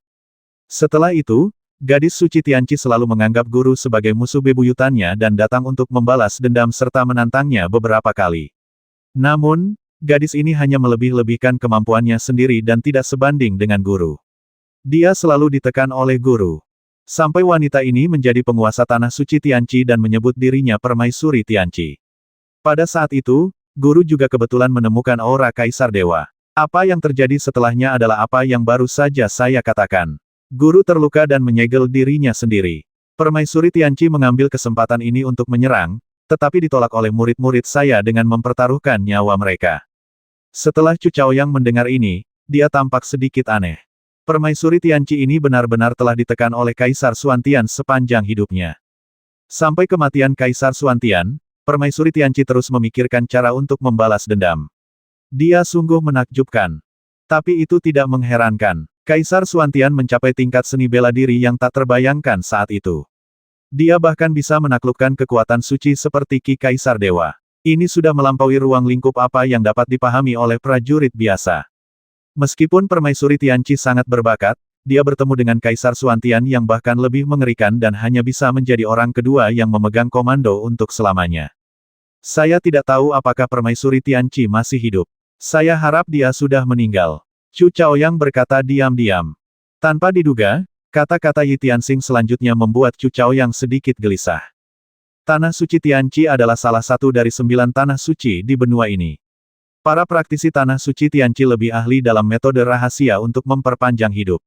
Setelah itu, gadis suci Tianqi selalu menganggap guru sebagai musuh bebuyutannya dan datang untuk membalas dendam serta menantangnya beberapa kali. Namun, gadis ini hanya melebih-lebihkan kemampuannya sendiri dan tidak sebanding dengan guru. Dia selalu ditekan oleh guru. Sampai wanita ini menjadi penguasa tanah suci Tianqi dan menyebut dirinya Permaisuri Tianqi. Pada saat itu, guru juga kebetulan menemukan aura Kaisar Dewa. Apa yang terjadi setelahnya adalah apa yang baru saja saya katakan. Guru terluka dan menyegel dirinya sendiri. Permaisuri Tianqi mengambil kesempatan ini untuk menyerang, tetapi ditolak oleh murid-murid saya dengan mempertaruhkan nyawa mereka. Setelah Chu Chaoyang mendengar ini, dia tampak sedikit aneh. Permaisuri Tianqi ini benar-benar telah ditekan oleh Kaisar Xuantian sepanjang hidupnya. Sampai kematian Kaisar Xuantian, Permaisuri Tianqi terus memikirkan cara untuk membalas dendam. Dia sungguh menakjubkan. Tapi itu tidak mengherankan. Kaisar Xuantian mencapai tingkat seni bela diri yang tak terbayangkan saat itu. Dia bahkan bisa menaklukkan kekuatan suci seperti Ki Kaisar Dewa. Ini sudah melampaui ruang lingkup apa yang dapat dipahami oleh prajurit biasa. Meskipun Permaisuri Tianqi sangat berbakat, dia bertemu dengan Kaisar Xuantian yang bahkan lebih mengerikan dan hanya bisa menjadi orang kedua yang memegang komando untuk selamanya. Saya tidak tahu apakah Permaisuri Tianqi masih hidup. Saya harap dia sudah meninggal. Chu Chaoyang berkata diam-diam. Tanpa diduga, kata-kata Yi Tianxing selanjutnya membuat Chu Chaoyang sedikit gelisah. Tanah suci Tianqi adalah salah satu dari 9 tanah suci di benua ini. Para praktisi tanah suci Tianqi lebih ahli dalam metode rahasia untuk memperpanjang hidup.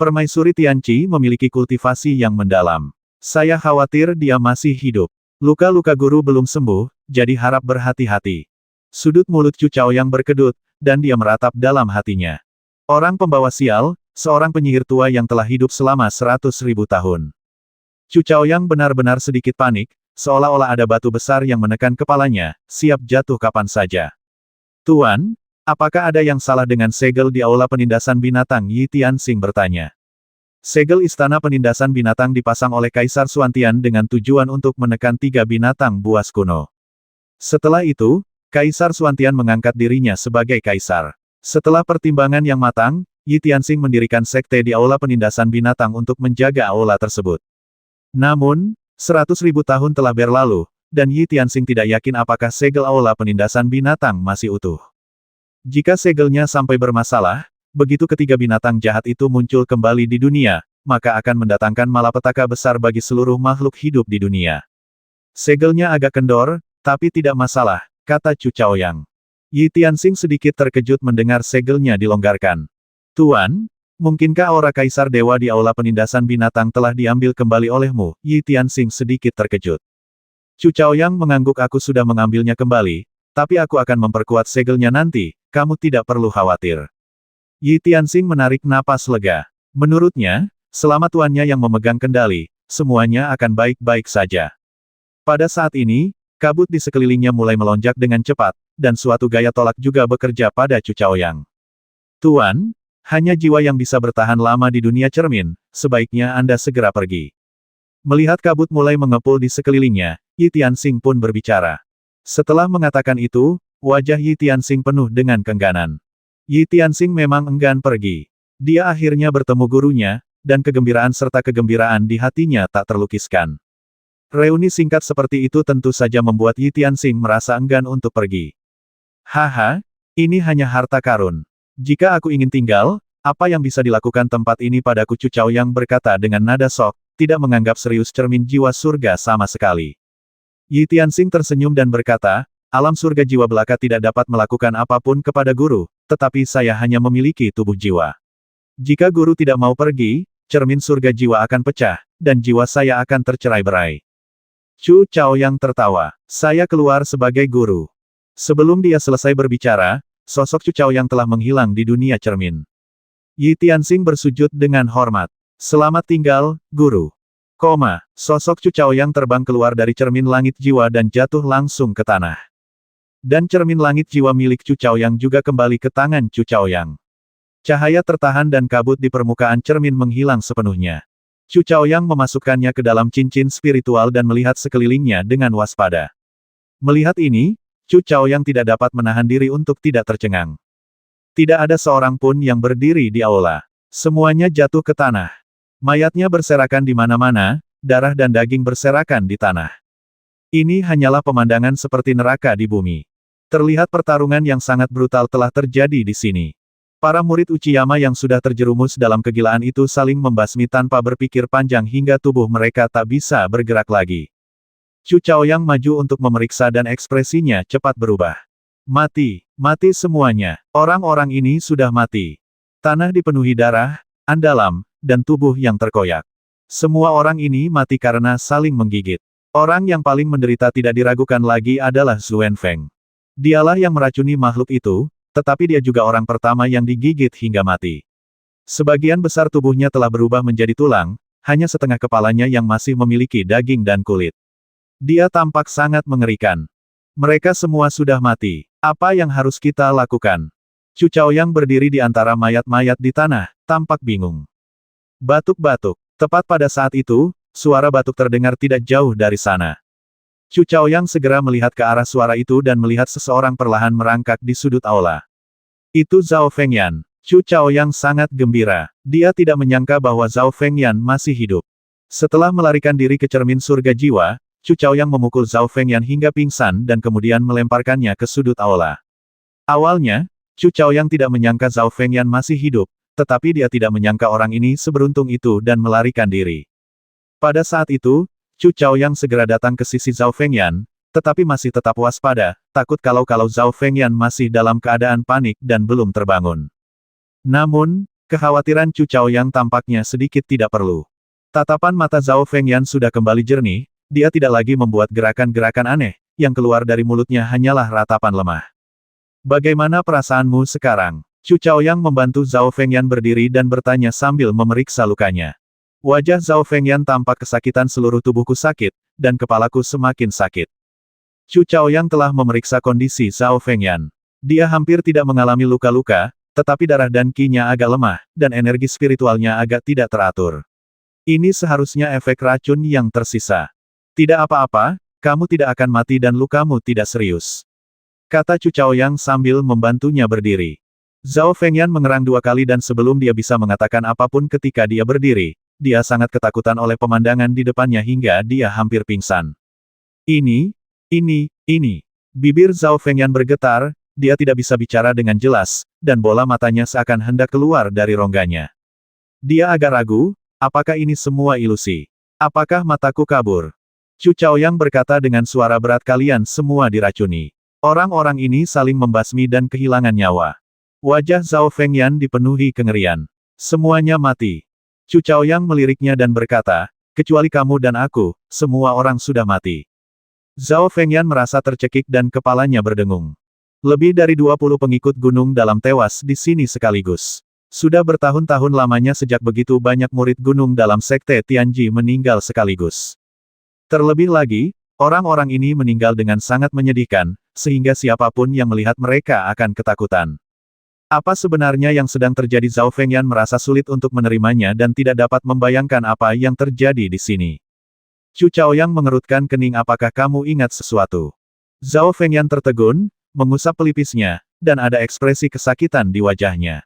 Permaisuri Tianqi memiliki kultivasi yang mendalam. Saya khawatir dia masih hidup. Luka-luka guru belum sembuh, jadi harap berhati-hati. Sudut mulut Chu Chaoyang berkedut, dan dia meratap dalam hatinya. Orang pembawa sial, seorang penyihir tua yang telah hidup selama 100.000 tahun. Chu Chaoyang benar-benar sedikit panik, seolah-olah ada batu besar yang menekan kepalanya, siap jatuh kapan saja. Tuan, apakah ada yang salah dengan segel di aula penindasan binatang? Yi Tianxing bertanya. Segel istana penindasan binatang dipasang oleh Kaisar Xuantian dengan tujuan untuk menekan 3 binatang buas kuno. Setelah itu, Kaisar Xuantian mengangkat dirinya sebagai kaisar. Setelah pertimbangan yang matang, Yi Tianxing mendirikan sekte di aula penindasan binatang untuk menjaga aula tersebut. Namun, 100.000 tahun telah berlalu, dan Yi Tianxing tidak yakin apakah segel aula penindasan binatang masih utuh. Jika segelnya sampai bermasalah, begitu ketiga binatang jahat itu muncul kembali di dunia, maka akan mendatangkan malapetaka besar bagi seluruh makhluk hidup di dunia. Segelnya agak kendor, tapi tidak masalah, kata Chu Chaoyang. Yi Tianxing sedikit terkejut mendengar segelnya dilonggarkan. Tuan, mungkinkah aura Kaisar Dewa di aula penindasan binatang telah diambil kembali olehmu? Yi Tianxing sedikit terkejut. Chu Chaoyang mengangguk. Aku sudah mengambilnya kembali, tapi aku akan memperkuat segelnya nanti, kamu tidak perlu khawatir. Yi Tianxing menarik napas lega. Menurutnya, selama tuannya yang memegang kendali, semuanya akan baik-baik saja. Pada saat ini, kabut di sekelilingnya mulai melonjak dengan cepat, dan suatu gaya tolak juga bekerja pada Chu Chaoyang. Tuan, hanya jiwa yang bisa bertahan lama di dunia cermin, sebaiknya Anda segera pergi. Melihat kabut mulai mengepul di sekelilingnya, Yi Tianxing pun berbicara. Setelah mengatakan itu, wajah Yi Tianxing penuh dengan kengganan. Yi Tianxing memang enggan pergi. Dia akhirnya bertemu gurunya, dan kegembiraan serta kegembiraan di hatinya tak terlukiskan. Reuni singkat seperti itu tentu saja membuat Yi Tianxing merasa enggan untuk pergi. Haha, ini hanya harta karun. Jika aku ingin tinggal, apa yang bisa dilakukan tempat ini padaku? Chu Chaoyang berkata dengan nada sok, tidak menganggap serius cermin jiwa surga sama sekali. Yi Tianxing tersenyum dan berkata, alam surga jiwa belaka tidak dapat melakukan apapun kepada guru, tetapi saya hanya memiliki tubuh jiwa. Jika guru tidak mau pergi, cermin surga jiwa akan pecah, dan jiwa saya akan tercerai-berai. Chu Chaoyang tertawa. Saya keluar sebagai guru. Sebelum dia selesai berbicara, sosok Chu Chaoyang telah menghilang di dunia cermin. Yi Tianxing bersujud dengan hormat. Selamat tinggal, guru. Sosok Chu Chaoyang terbang keluar dari cermin langit jiwa dan jatuh langsung ke tanah. Dan cermin langit jiwa milik Chu Chaoyang juga kembali ke tangan Chu Chaoyang. Cahaya tertahan dan kabut di permukaan cermin menghilang sepenuhnya. Chu Chaoyang memasukkannya ke dalam cincin spiritual dan melihat sekelilingnya dengan waspada. Melihat ini, Chu Chaoyang tidak dapat menahan diri untuk tidak tercengang. Tidak ada seorang pun yang berdiri di aula. Semuanya jatuh ke tanah. Mayatnya berserakan di mana-mana, darah dan daging berserakan di tanah. Ini hanyalah pemandangan seperti neraka di bumi. Terlihat pertarungan yang sangat brutal telah terjadi di sini. Para murid Uchiyama yang sudah terjerumus dalam kegilaan itu saling membasmi tanpa berpikir panjang hingga tubuh mereka tak bisa bergerak lagi. Chu Chaoyang maju untuk memeriksa dan ekspresinya cepat berubah. Mati, mati semuanya. Orang-orang ini sudah mati. Tanah dipenuhi darah, andalam, dan tubuh yang terkoyak. Semua orang ini mati karena saling menggigit. Orang yang paling menderita tidak diragukan lagi adalah Zhuan Feng. Dialah yang meracuni makhluk itu, tetapi dia juga orang pertama yang digigit hingga mati. Sebagian besar tubuhnya telah berubah menjadi tulang, hanya setengah kepalanya yang masih memiliki daging dan kulit. Dia tampak sangat mengerikan. Mereka semua sudah mati. Apa yang harus kita lakukan? Chu Chaoyang berdiri di antara mayat-mayat di tanah, tampak bingung. Batuk-batuk. Tepat pada saat itu, suara batuk terdengar tidak jauh dari sana. Chu Chaoyang segera melihat ke arah suara itu dan melihat seseorang perlahan merangkak di sudut aula. Itu Zhao Fengyan. Chu Chaoyang sangat gembira. Dia tidak menyangka bahwa Zhao Fengyan masih hidup. Setelah melarikan diri ke cermin surga jiwa, Chu Chaoyang memukul Zhao Fengyan hingga pingsan dan kemudian melemparkannya ke sudut aula. Awalnya, Chu Chaoyang tidak menyangka Zhao Fengyan masih hidup, tetapi dia tidak menyangka orang ini seberuntung itu dan melarikan diri. Pada saat itu, Chu Chaoyang segera datang ke sisi Zhao Fengyan, tetapi masih tetap waspada, takut kalau Zhao Fengyan masih dalam keadaan panik dan belum terbangun. Namun, kekhawatiran Chu Chaoyang tampaknya sedikit tidak perlu. Tatapan mata Zhao Fengyan sudah kembali jernih, dia tidak lagi membuat gerakan-gerakan aneh, yang keluar dari mulutnya hanyalah ratapan lemah. Bagaimana perasaanmu sekarang? Chu Chaoyang membantu Zhao Fengyan berdiri dan bertanya sambil memeriksa lukanya. Wajah Zhao Fengyan tampak kesakitan, seluruh tubuhku sakit, dan kepalaku semakin sakit. Chu Chaoyang telah memeriksa kondisi Zhao Fengyan. Dia hampir tidak mengalami luka-luka, tetapi darah dan ki-nya agak lemah, dan energi spiritualnya agak tidak teratur. Ini seharusnya efek racun yang tersisa. Tidak apa-apa, kamu tidak akan mati dan lukamu tidak serius, kata Chu Chaoyang sambil membantunya berdiri. Zhao Fengyan mengerang 2 kali dan sebelum dia bisa mengatakan apapun ketika dia berdiri, dia sangat ketakutan oleh pemandangan di depannya hingga dia hampir pingsan. Ini. Bibir Zhao Fengyan bergetar, dia tidak bisa bicara dengan jelas, dan bola matanya seakan hendak keluar dari rongganya. Dia agak ragu, apakah ini semua ilusi? Apakah mataku kabur? Chu Chaoyang berkata dengan suara berat, kalian semua diracuni. Orang-orang ini saling membasmi dan kehilangan nyawa. Wajah Zhao Fengyan dipenuhi kengerian. Semuanya mati. Chu Chaoyang meliriknya dan berkata, kecuali kamu dan aku, semua orang sudah mati. Zhao Fengyan merasa tercekik dan kepalanya berdengung. Lebih dari 20 pengikut gunung dalam tewas di sini sekaligus. Sudah bertahun-tahun lamanya sejak begitu banyak murid gunung dalam sekte Tianji meninggal sekaligus. Terlebih lagi, orang-orang ini meninggal dengan sangat menyedihkan, sehingga siapapun yang melihat mereka akan ketakutan. Apa sebenarnya yang sedang terjadi? Zhao Fengyan merasa sulit untuk menerimanya dan tidak dapat membayangkan apa yang terjadi di sini. Chu Chaoyang mengerutkan kening. Apakah kamu ingat sesuatu? Zhao Fengyan tertegun, mengusap pelipisnya, dan ada ekspresi kesakitan di wajahnya.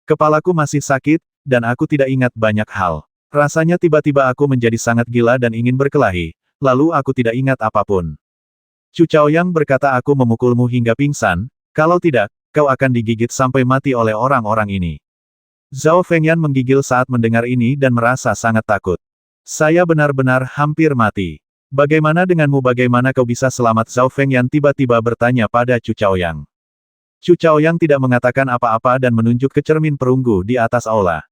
Kepalaku masih sakit, dan aku tidak ingat banyak hal. Rasanya tiba-tiba aku menjadi sangat gila dan ingin berkelahi, lalu aku tidak ingat apapun. Chu Chaoyang berkata, aku memukulmu hingga pingsan, kalau tidak, kau akan digigit sampai mati oleh orang-orang ini. Zhao Fengyan menggigil saat mendengar ini dan merasa sangat takut. Saya benar-benar hampir mati. Bagaimana denganmu? Bagaimana kau bisa selamat? Zhao Fengyan tiba-tiba bertanya pada Chu Chaoyang. Chu Chaoyang tidak mengatakan apa-apa dan menunjuk ke cermin perunggu di atas aula.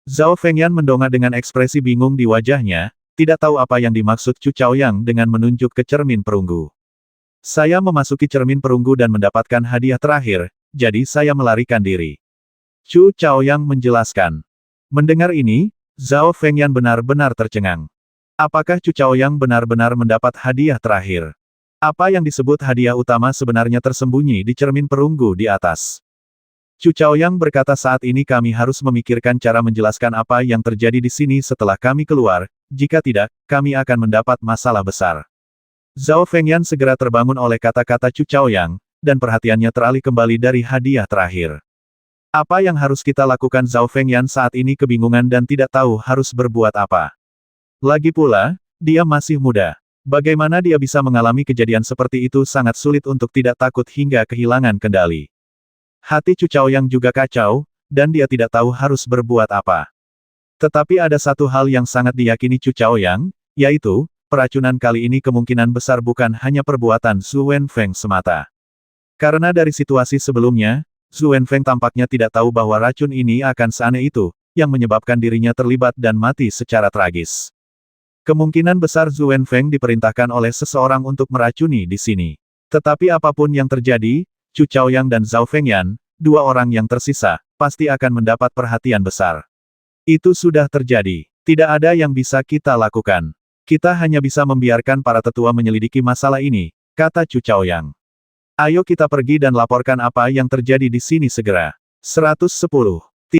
Zhao Fengyan mendongak dengan ekspresi bingung di wajahnya, tidak tahu apa yang dimaksud Chu Chaoyang dengan menunjuk ke cermin perunggu. Saya memasuki cermin perunggu dan mendapatkan hadiah terakhir, jadi saya melarikan diri. Chu Chaoyang menjelaskan. Mendengar ini, Zhao Fengyan benar-benar tercengang. Apakah Chu Chaoyang benar-benar mendapat hadiah terakhir? Apa yang disebut hadiah utama sebenarnya tersembunyi di cermin perunggu di atas? Chu Chaoyang berkata, saat ini kami harus memikirkan cara menjelaskan apa yang terjadi di sini setelah kami keluar, jika tidak, kami akan mendapat masalah besar. Zhao Fengyan segera terbangun oleh kata-kata Chu Chaoyang, dan perhatiannya teralih kembali dari hadiah terakhir. Apa yang harus kita lakukan? Zhao Fengyan saat ini kebingungan dan tidak tahu harus berbuat apa. Lagi pula, dia masih muda. Bagaimana dia bisa mengalami kejadian seperti itu? Sangat sulit untuk tidak takut hingga kehilangan kendali. Hati Chu Chaoyang juga kacau, dan dia tidak tahu harus berbuat apa. Tetapi ada satu hal yang sangat diyakini Chu Chaoyang, yaitu, peracunan kali ini kemungkinan besar bukan hanya perbuatan Zhu Wenfeng semata. Karena dari situasi sebelumnya, Zhu Wenfeng tampaknya tidak tahu bahwa racun ini akan seaneh itu, yang menyebabkan dirinya terlibat dan mati secara tragis. Kemungkinan besar Zhu Wenfeng diperintahkan oleh seseorang untuk meracuni di sini. Tetapi apapun yang terjadi, Chu Chaoyang dan Zhao Fengyan, 2 orang yang tersisa, pasti akan mendapat perhatian besar. Itu sudah terjadi. Tidak ada yang bisa kita lakukan. Kita hanya bisa membiarkan para tetua menyelidiki masalah ini, kata Chu Chaoyang. Ayo kita pergi dan laporkan apa yang terjadi di sini segera. 110.